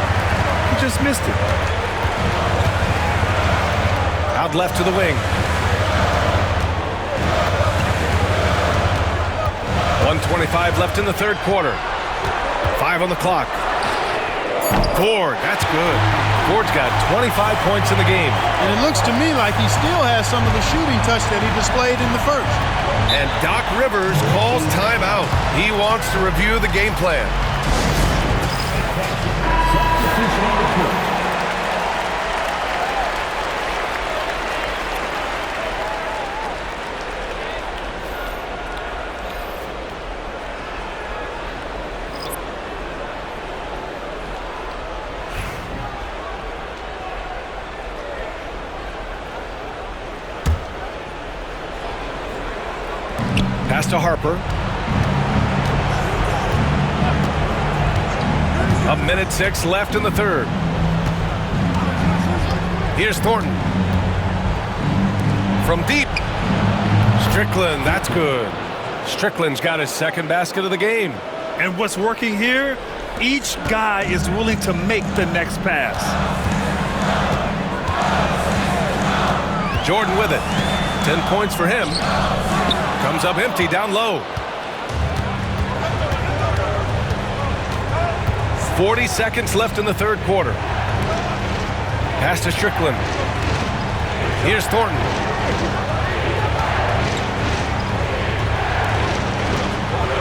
He just missed it. Out left to the wing. 1:25 left in the third quarter. 5 on the clock. Ford, that's good. Ford's got 25 points in the game. And it looks to me like he still has some of the shooting touch that he displayed in the first. And Doc Rivers calls timeout. He wants to review the game plan. Substitution on the court. Pass to Harper. 1:06 left in the third. Here's Thornton. From deep. Strickland, that's good. Strickland's got his second basket of the game. And what's working here? Each guy is willing to make the next pass. Jordan with it. 10 points for him. Comes up empty down low. 40 seconds left in the third quarter. Pass to Strickland. Here's Thornton.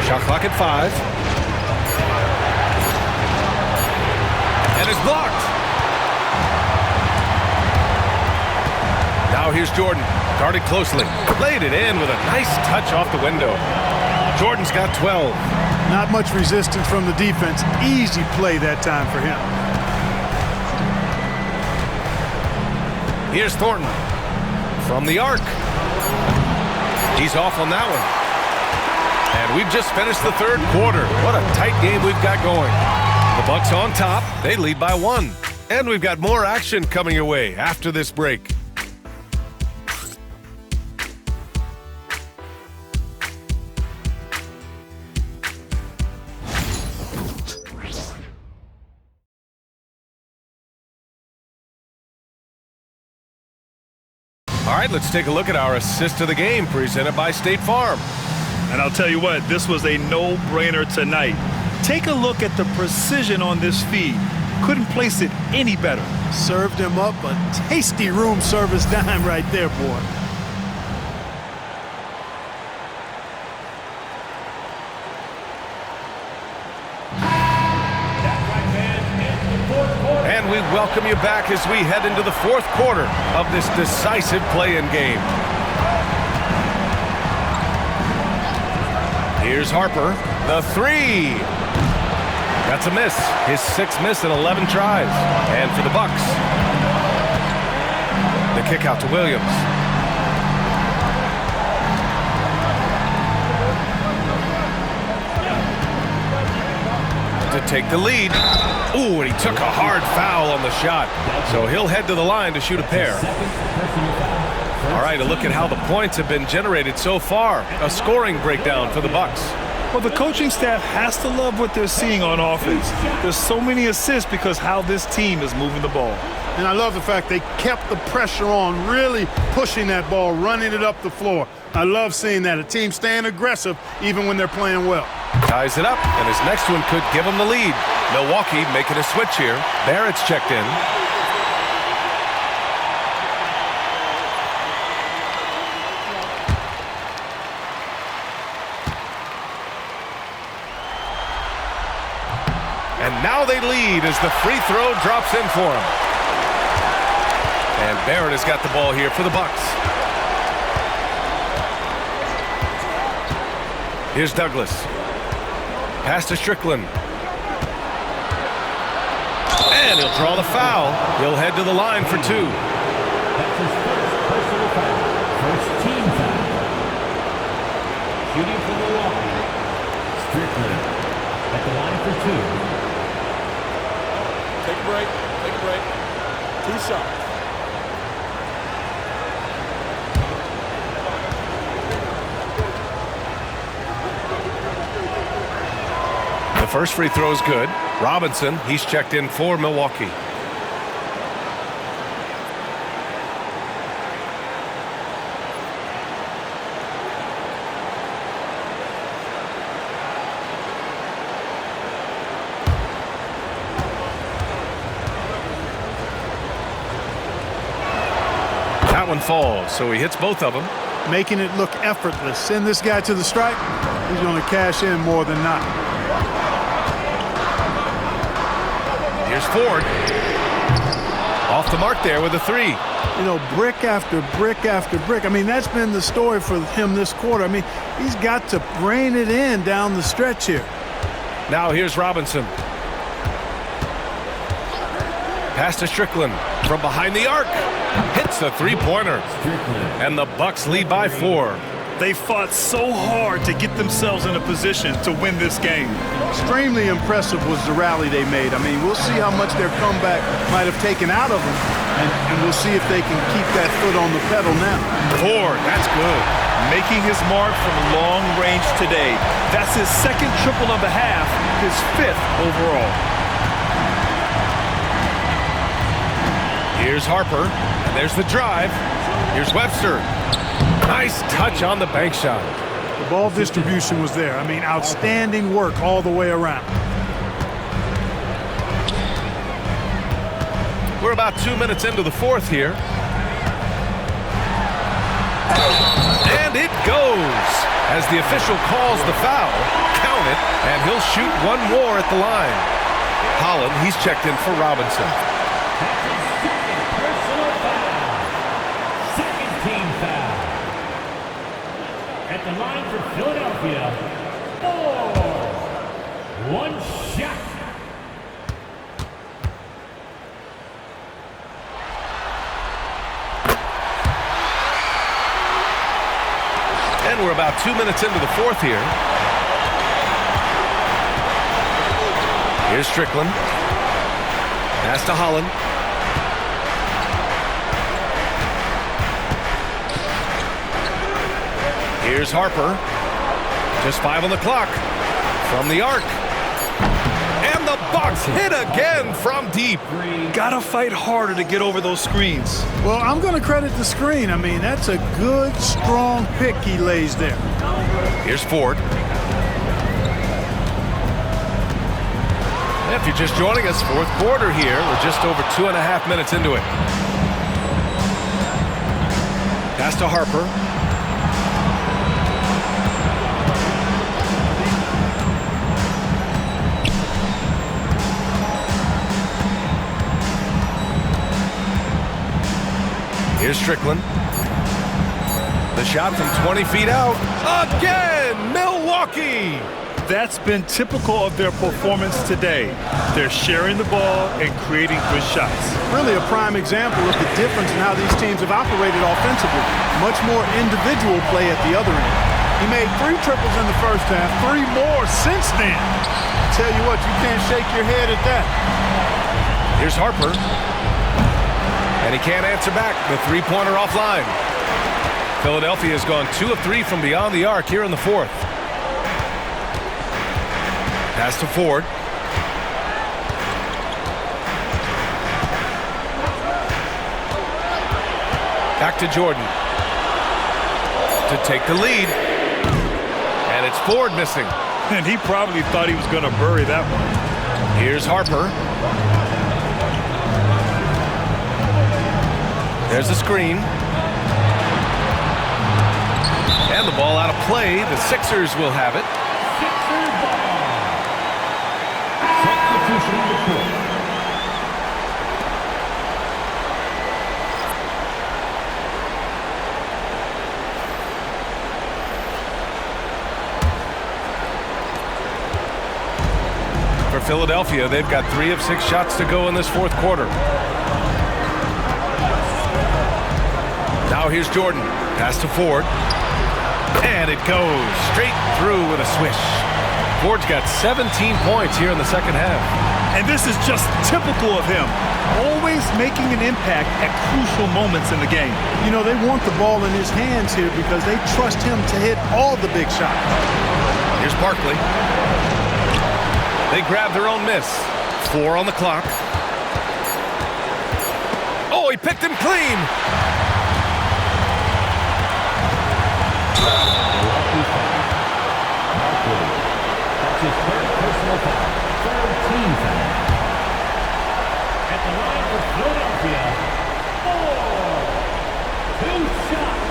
Shot clock at 5. And it's blocked. Now here's Jordan. Guarded closely. Laid it in with a nice touch off the window. Jordan's got 12. Not much resistance from the defense. Easy play that time for him. Here's Thornton. From the arc. He's off on that one. And we've just finished the third quarter. What a tight game we've got going. The Bucks on top. They lead by 1. And we've got more action coming your way after this break. All right, let's take a look at our assist of the game presented by State Farm. And I'll tell you what, this was a no-brainer tonight. Take a look at the precision on this feed. Couldn't place it any better. Served him up a tasty room service dime right there, boy. And we welcome you back as we head into the fourth quarter of this decisive play-in game. Here's Harper, the 3. That's a miss. His 6th miss in 11 tries. And for the Bucks, the kick out to Williams. To take the lead. Ooh, and he took a hard foul on the shot. So he'll head to the line to shoot a pair. All right, a look at how the points have been generated so far. A scoring breakdown for the Bucks. Well, the coaching staff has to love what they're seeing on offense. There's so many assists because how this team is moving the ball. And I love the fact they kept the pressure on, really pushing that ball, running it up the floor. I love seeing that. A team staying aggressive even when they're playing well. Ties it up, and his next one could give him the lead. Milwaukee making a switch here. Barrett's checked in. And now they lead as the free throw drops in for him. And Barrett has got the ball here for the Bucks. Here's Douglas. Pass to Strickland. And he'll draw the foul. He'll head to the line for 2. That's his first personal foul. First team foul. Shooting for Milwaukee. Strickland at the line for 2. Take a break. Take a break. 2 shots. The first free throw is good. Robinson, he's checked in for Milwaukee. That one falls, so he hits both of them. making it look effortless. Send this guy to the stripe, he's going to cash in more than not. Here's Ford. Off the mark there with a three. You know, brick after brick after brick. I mean, that's been the story for him this quarter. I mean, he's got to rein it in down the stretch here. Now here's Robinson. Pass to Strickland from behind the arc. Hits a three-pointer. And the Bucks lead by 4. They fought so hard to get themselves in a position to win this game. Extremely impressive was the rally they made. I mean, we'll see how much their comeback might have taken out of them, and we'll see if they can keep that foot on the pedal now. Ford, that's good. Making his mark from long range today. That's his second triple of the half, his 5th overall. Here's Harper, and there's the drive. Here's Webster. Nice touch on the bank shot. The ball distribution was there. I mean, outstanding work all the way around. We're about 2 minutes into the fourth here. And it goes. As the official calls the foul, count it, and he'll shoot one more at the line. Holland, he's checked in for Robinson. Second team foul. At the line for Philadelphia, 4. One shot. And we're about 2 minutes into the fourth here. Here's Strickland. Pass to Holland. Here's Harper. Just 5 on the clock. From the arc. And the Bucks hit again from deep. Gotta fight harder to get over those screens. Well, I'm going to credit the screen. I mean, that's a good, strong pick he lays there. Here's Ford. If you're just joining us, fourth quarter here. We're just over 2.5 minutes into it. Pass to Harper. Here's Strickland. The shot from 20 feet out. Again, Milwaukee! That's been typical of their performance today. They're sharing the ball and creating good shots. Really a prime example of the difference in how these teams have operated offensively. Much more individual play at the other end. He made 3 triples in the first half, 3 more since then. I tell you what, you can't shake your head at that. Here's Harper. And he can't answer back. The three-pointer offline. Philadelphia has gone 2 of 3 from beyond the arc here in the fourth. Pass to Ford. Back to Jordan. To take the lead. And it's Ford missing. And he probably thought he was going to bury that one. Here's Harper. There's the screen. And the ball out of play. The Sixers will have it. Sixers ball. Substitution on the court. For Philadelphia, they've got 3 of 6 shots to go in this fourth quarter. Now here's Jordan. Pass to Ford. And it goes straight through with a swish. Ford's got 17 points here in the second half. And this is just typical of him. Always making an impact at crucial moments in the game. You know, they want the ball in his hands here because they trust him to hit all the big shots. Here's Barkley. They grab their own miss. 4 on the clock. Oh, he picked him clean. That's his third personal foul. Third team foul. At the line for Philadelphia, 4. 2 shots.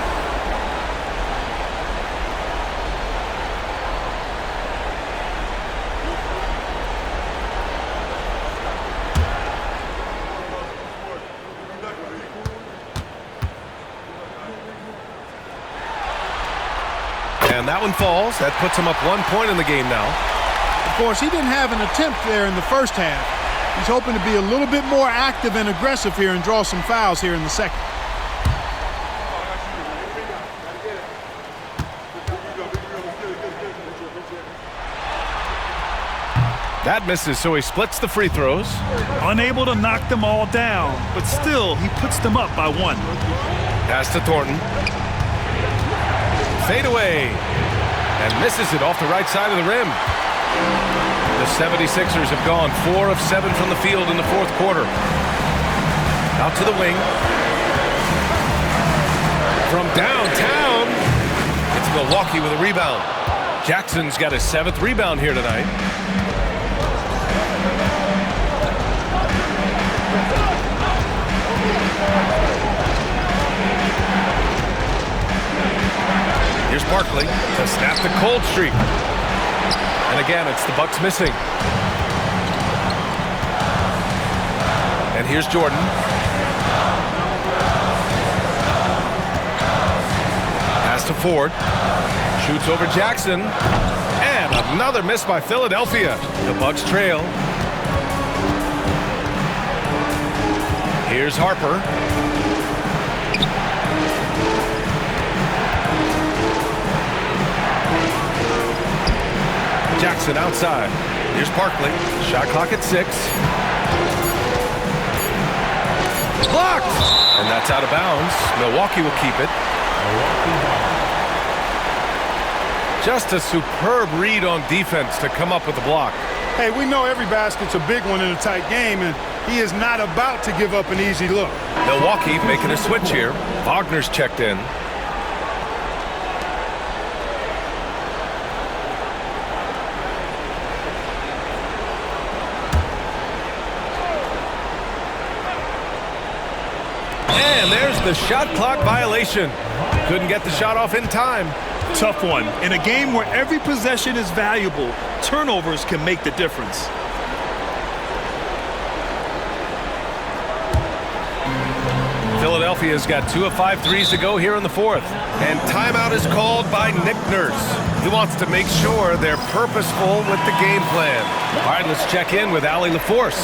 And that one falls. That puts him up 1 point in the game now. Of course, he didn't have an attempt there in the first half. He's hoping to be a little bit more active and aggressive here and draw some fouls here in the second. That misses, so he splits the free throws. Unable to knock them all down, but still, he puts them up by 1. Pass to Thornton. Fade away. And misses it off the right side of the rim. The 76ers have gone 4 of 7 from the field in the fourth quarter. Out to the wing. From downtown, it's Milwaukee with a rebound. Jackson's got his 7th rebound here tonight. Here's Barkley to snap the cold streak. And again, it's the Bucks missing. And here's Jordan. Pass to Ford. Shoots over Jackson. And another miss by Philadelphia. The Bucks trail. Here's Harper. Jackson outside. Here's Barkley. Shot clock at 6. Blocked! And that's out of bounds. Milwaukee will keep it. Just a superb read on defense to come up with the block. Hey, we know every basket's a big one in a tight game, and he is not about to give up an easy look. Milwaukee making a switch here. Wagner's checked in. And there's the shot clock violation. Couldn't get the shot off in time. Tough one. In a game where every possession is valuable, turnovers can make the difference. Philadelphia's got 2 of 5 threes to go here in the fourth. And timeout is called by Nick Nurse. He wants to make sure they're purposeful with the game plan. All right, let's check in with Allie LaForce.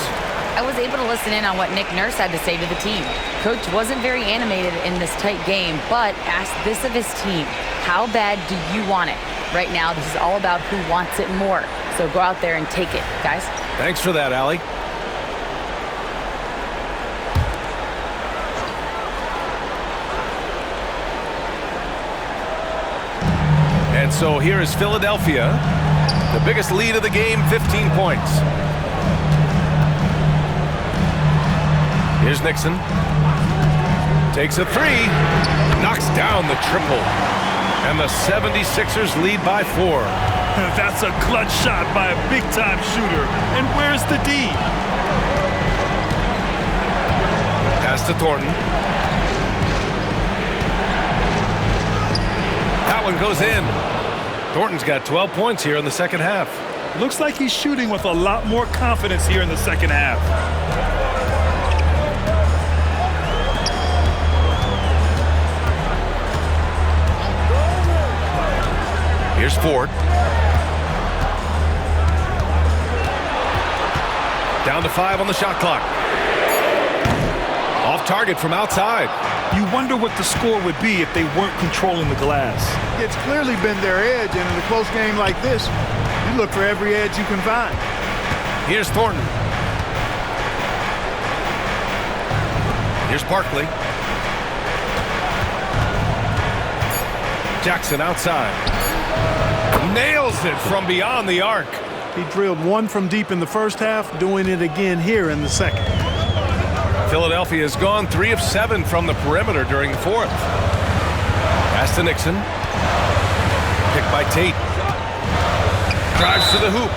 I was able to listen in on what Nick Nurse had to say to the team. Coach wasn't very animated in this tight game, but asked this of his team: how bad do you want it? Right now, this is all about who wants it more. So go out there and take it, guys. Thanks for that, Allie. And so here is Philadelphia. The biggest lead of the game, 15 points. Here's Nixon. Takes a 3. Knocks down the triple. And the 76ers lead by 4. That's a clutch shot by a big-time shooter. And where's the D? Pass to Thornton. That one goes in. Thornton's got 12 points here in the second half. Looks like he's shooting with a lot more confidence here in the second half. Here's Ford. Down to 5 on the shot clock. Off target from outside. You wonder what the score would be if they weren't controlling the glass. It's clearly been their edge, and in a close game like this, you look for every edge you can find. Here's Thornton. Here's Barkley. Jackson outside. Nails it from beyond the arc. He drilled one from deep in the first half, doing it again here in the second. Philadelphia has gone 3 of 7 from the perimeter during the fourth. Pass to Nixon. Picked by Tate. Drives to the hoop.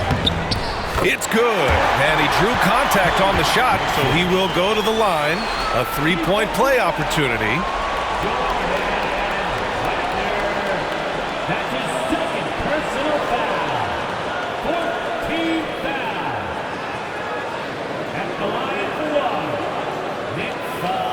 It's good. And he drew contact on the shot, so he will go to the line. A 3-point play opportunity. That's his second personal foul. 14th foul. At the line for one, Nixon.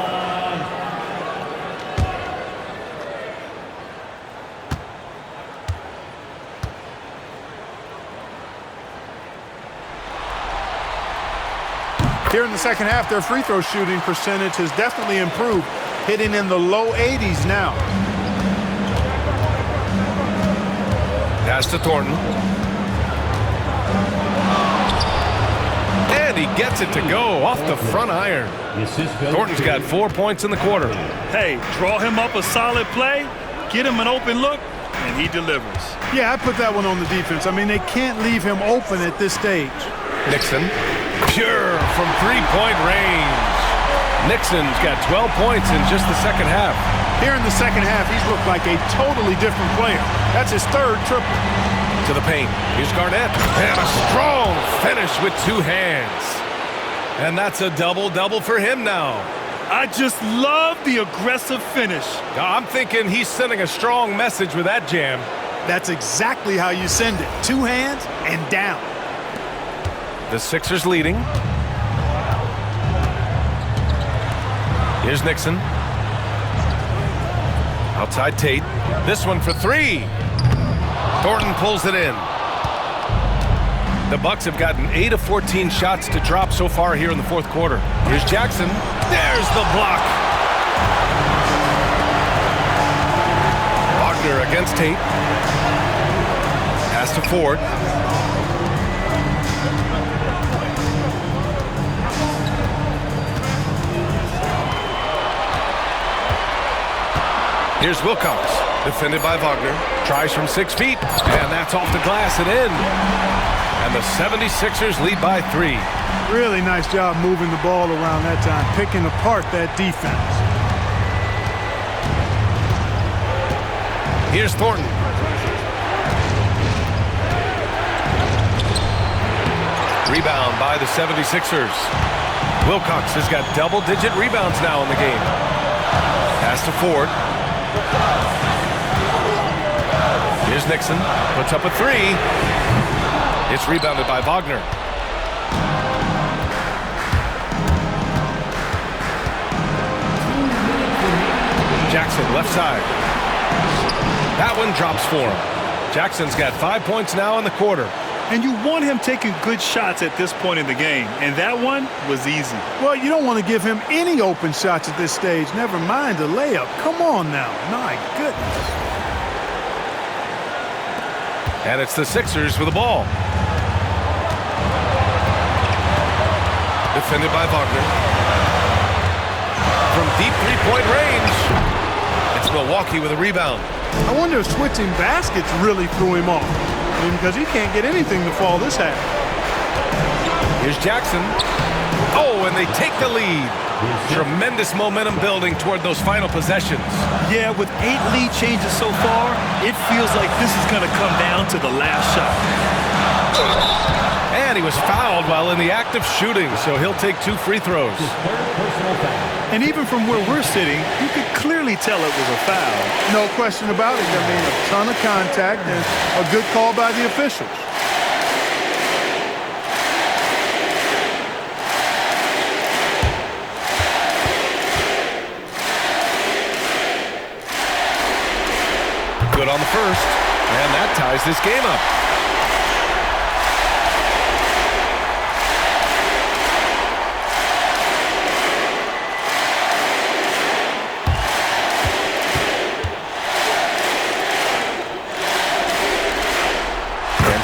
Here in the second half, their free throw shooting percentage has definitely improved, hitting in the low 80s now. Pass to Thornton. And he gets it to go off the front iron. Thornton's got 4 points in the quarter. Hey, draw him up a solid play, get him an open look, and he delivers. Yeah, I put that one on the defense. I mean, they can't leave him open at this stage. Nixon, pure from three-point range. Nixon's got 12 points in just the second half. Here in the second half, he's looked like a totally different player. That's his third triple. To the paint. Here's Garnett. And a strong finish with two hands. And that's a double-double for him now. I just love the aggressive finish. I'm thinking he's sending a strong message with that jam. That's exactly how you send it. Two hands and down. The Sixers leading. Here's Nixon. Outside Tate. This one for three. Thornton pulls it in. The Bucks have gotten 8 of 14 shots to drop so far here in the fourth quarter. Here's Jackson. There's the block. Wagner against Tate. Pass to Ford. Here's Wilcox, defended by Wagner. Tries from 6 feet, and that's off the glass and in. And the 76ers lead by 3. Really nice job moving the ball around that time, picking apart that defense. Here's Thornton. Rebound by the 76ers. Wilcox has got double-digit rebounds now in the game. Pass to Ford. Here's Nixon. Puts up a three. It's rebounded by Wagner. Jackson, left side. That one drops for him. Jackson's got 5 points now in the quarter. And you want him taking good shots at this point in the game, and that one was easy. Well, you don't want to give him any open shots at this stage, never mind a layup. Come on now, my goodness. And it's the Sixers with the ball. Defended by Wagner. From deep three-point range, it's Milwaukee with a rebound. I wonder if switching baskets really threw him off. Because he can't get anything to fall this half. Here's Jackson. Oh, and they take the lead. Tremendous momentum building toward those final possessions. Yeah, with 8 lead changes so far, it feels like this is going to come down to the last shot. And he was fouled while in the act of shooting, so he'll take 2 free throws. And even from where we're sitting, you could clearly tell it was a foul. No question about it. I mean, a ton of contact and a good call by the officials. Good on the first, and that ties this game up.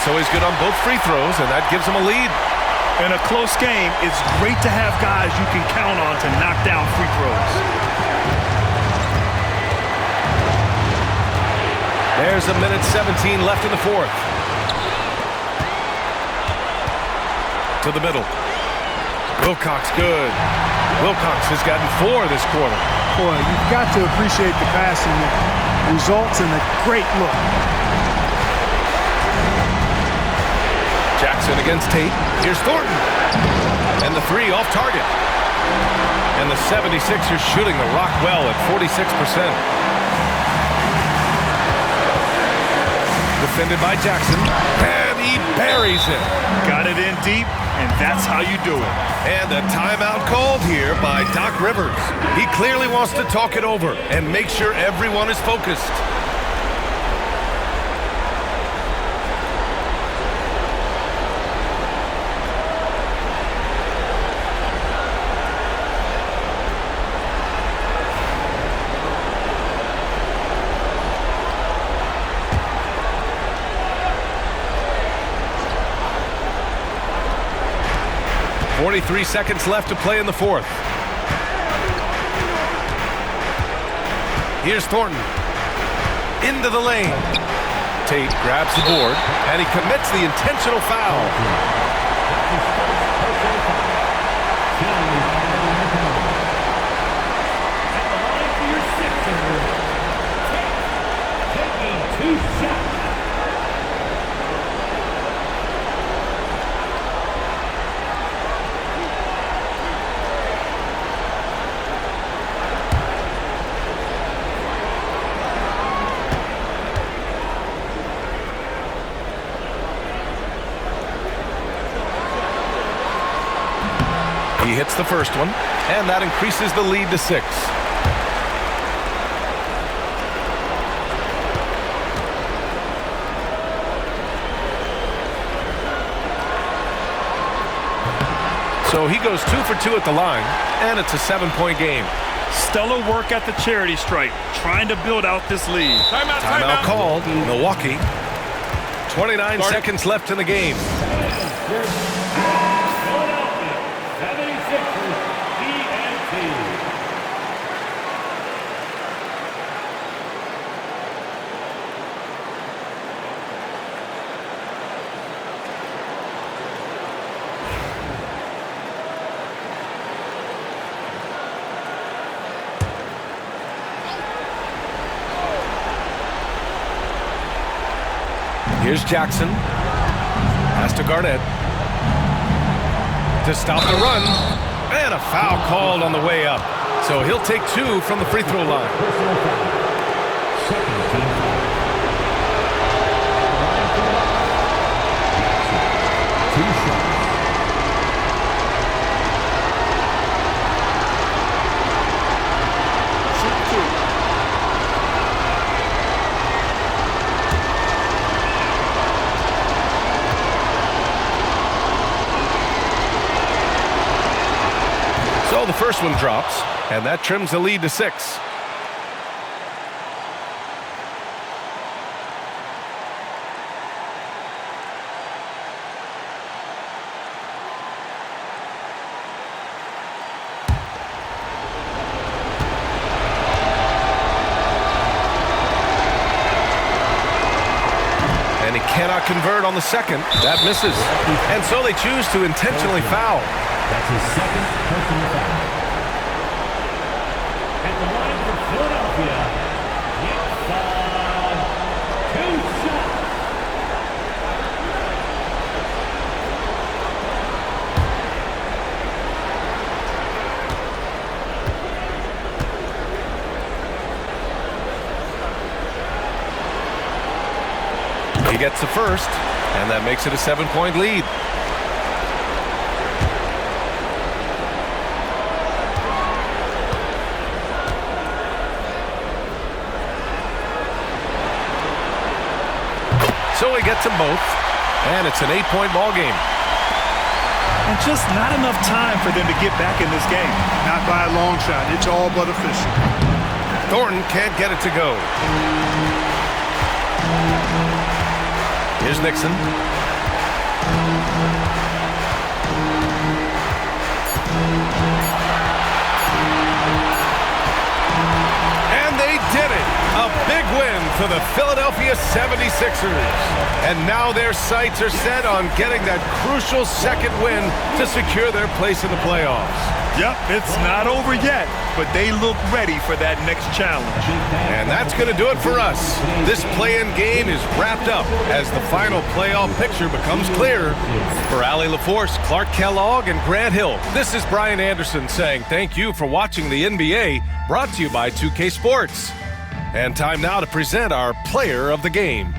So he's good on both free throws, and that gives him a lead. In a close game, it's great to have guys you can count on to knock down free throws. There's a minute 17 left in the fourth. To the middle. Wilcox good. Wilcox has gotten 4 this quarter. Boy, you've got to appreciate the passing that results in a great look. Jackson against Tate. Here's Thornton. And the 3 off target. And the 76ers shooting the rock well at 46%. Defended by Jackson. And he buries it. Got it in deep, and that's how you do it. And a timeout called here by Doc Rivers. He clearly wants to talk it over and make sure everyone is focused. 43 seconds left to play in the fourth. Here's Thornton. Into the lane. Tate grabs the board, and he commits the intentional foul. He hits the first one, and that increases the lead to 6. So he goes 2 for 2 at the line, and it's a 7-point game. Stellar work at the charity stripe, trying to build out this lead. Timeout called. Milwaukee. 29 seconds left in the game. Here's Jackson. Pass to Garnett. To stop the run. And a foul called on the way up. So he'll take 2 from the free throw line. So the first one drops, and that trims the lead to 6. And he cannot convert on the second. That misses. And so they choose to intentionally foul. That's his second personal foul. At the line for Philadelphia, it's 2 shots. He gets the first, and that makes it a 7-point lead. So he gets them both, and it's an 8-point ball game. And just not enough time for them to get back in this game. Not by a long shot. It's all but official. Thornton can't get it to go. Here's Nixon. And they did it. A big win for the Philadelphia 76ers. And now their sights are set on getting that crucial second win to secure their place in the playoffs. Yep, it's not over yet, but they look ready for that next challenge. And that's going to do it for us. This play-in game is wrapped up as the final playoff picture becomes clear. For Allie LaForce, Clark Kellogg, and Grant Hill, this is Brian Anderson saying thank you for watching the NBA, brought to you by 2K Sports. And time now to present our player of the game.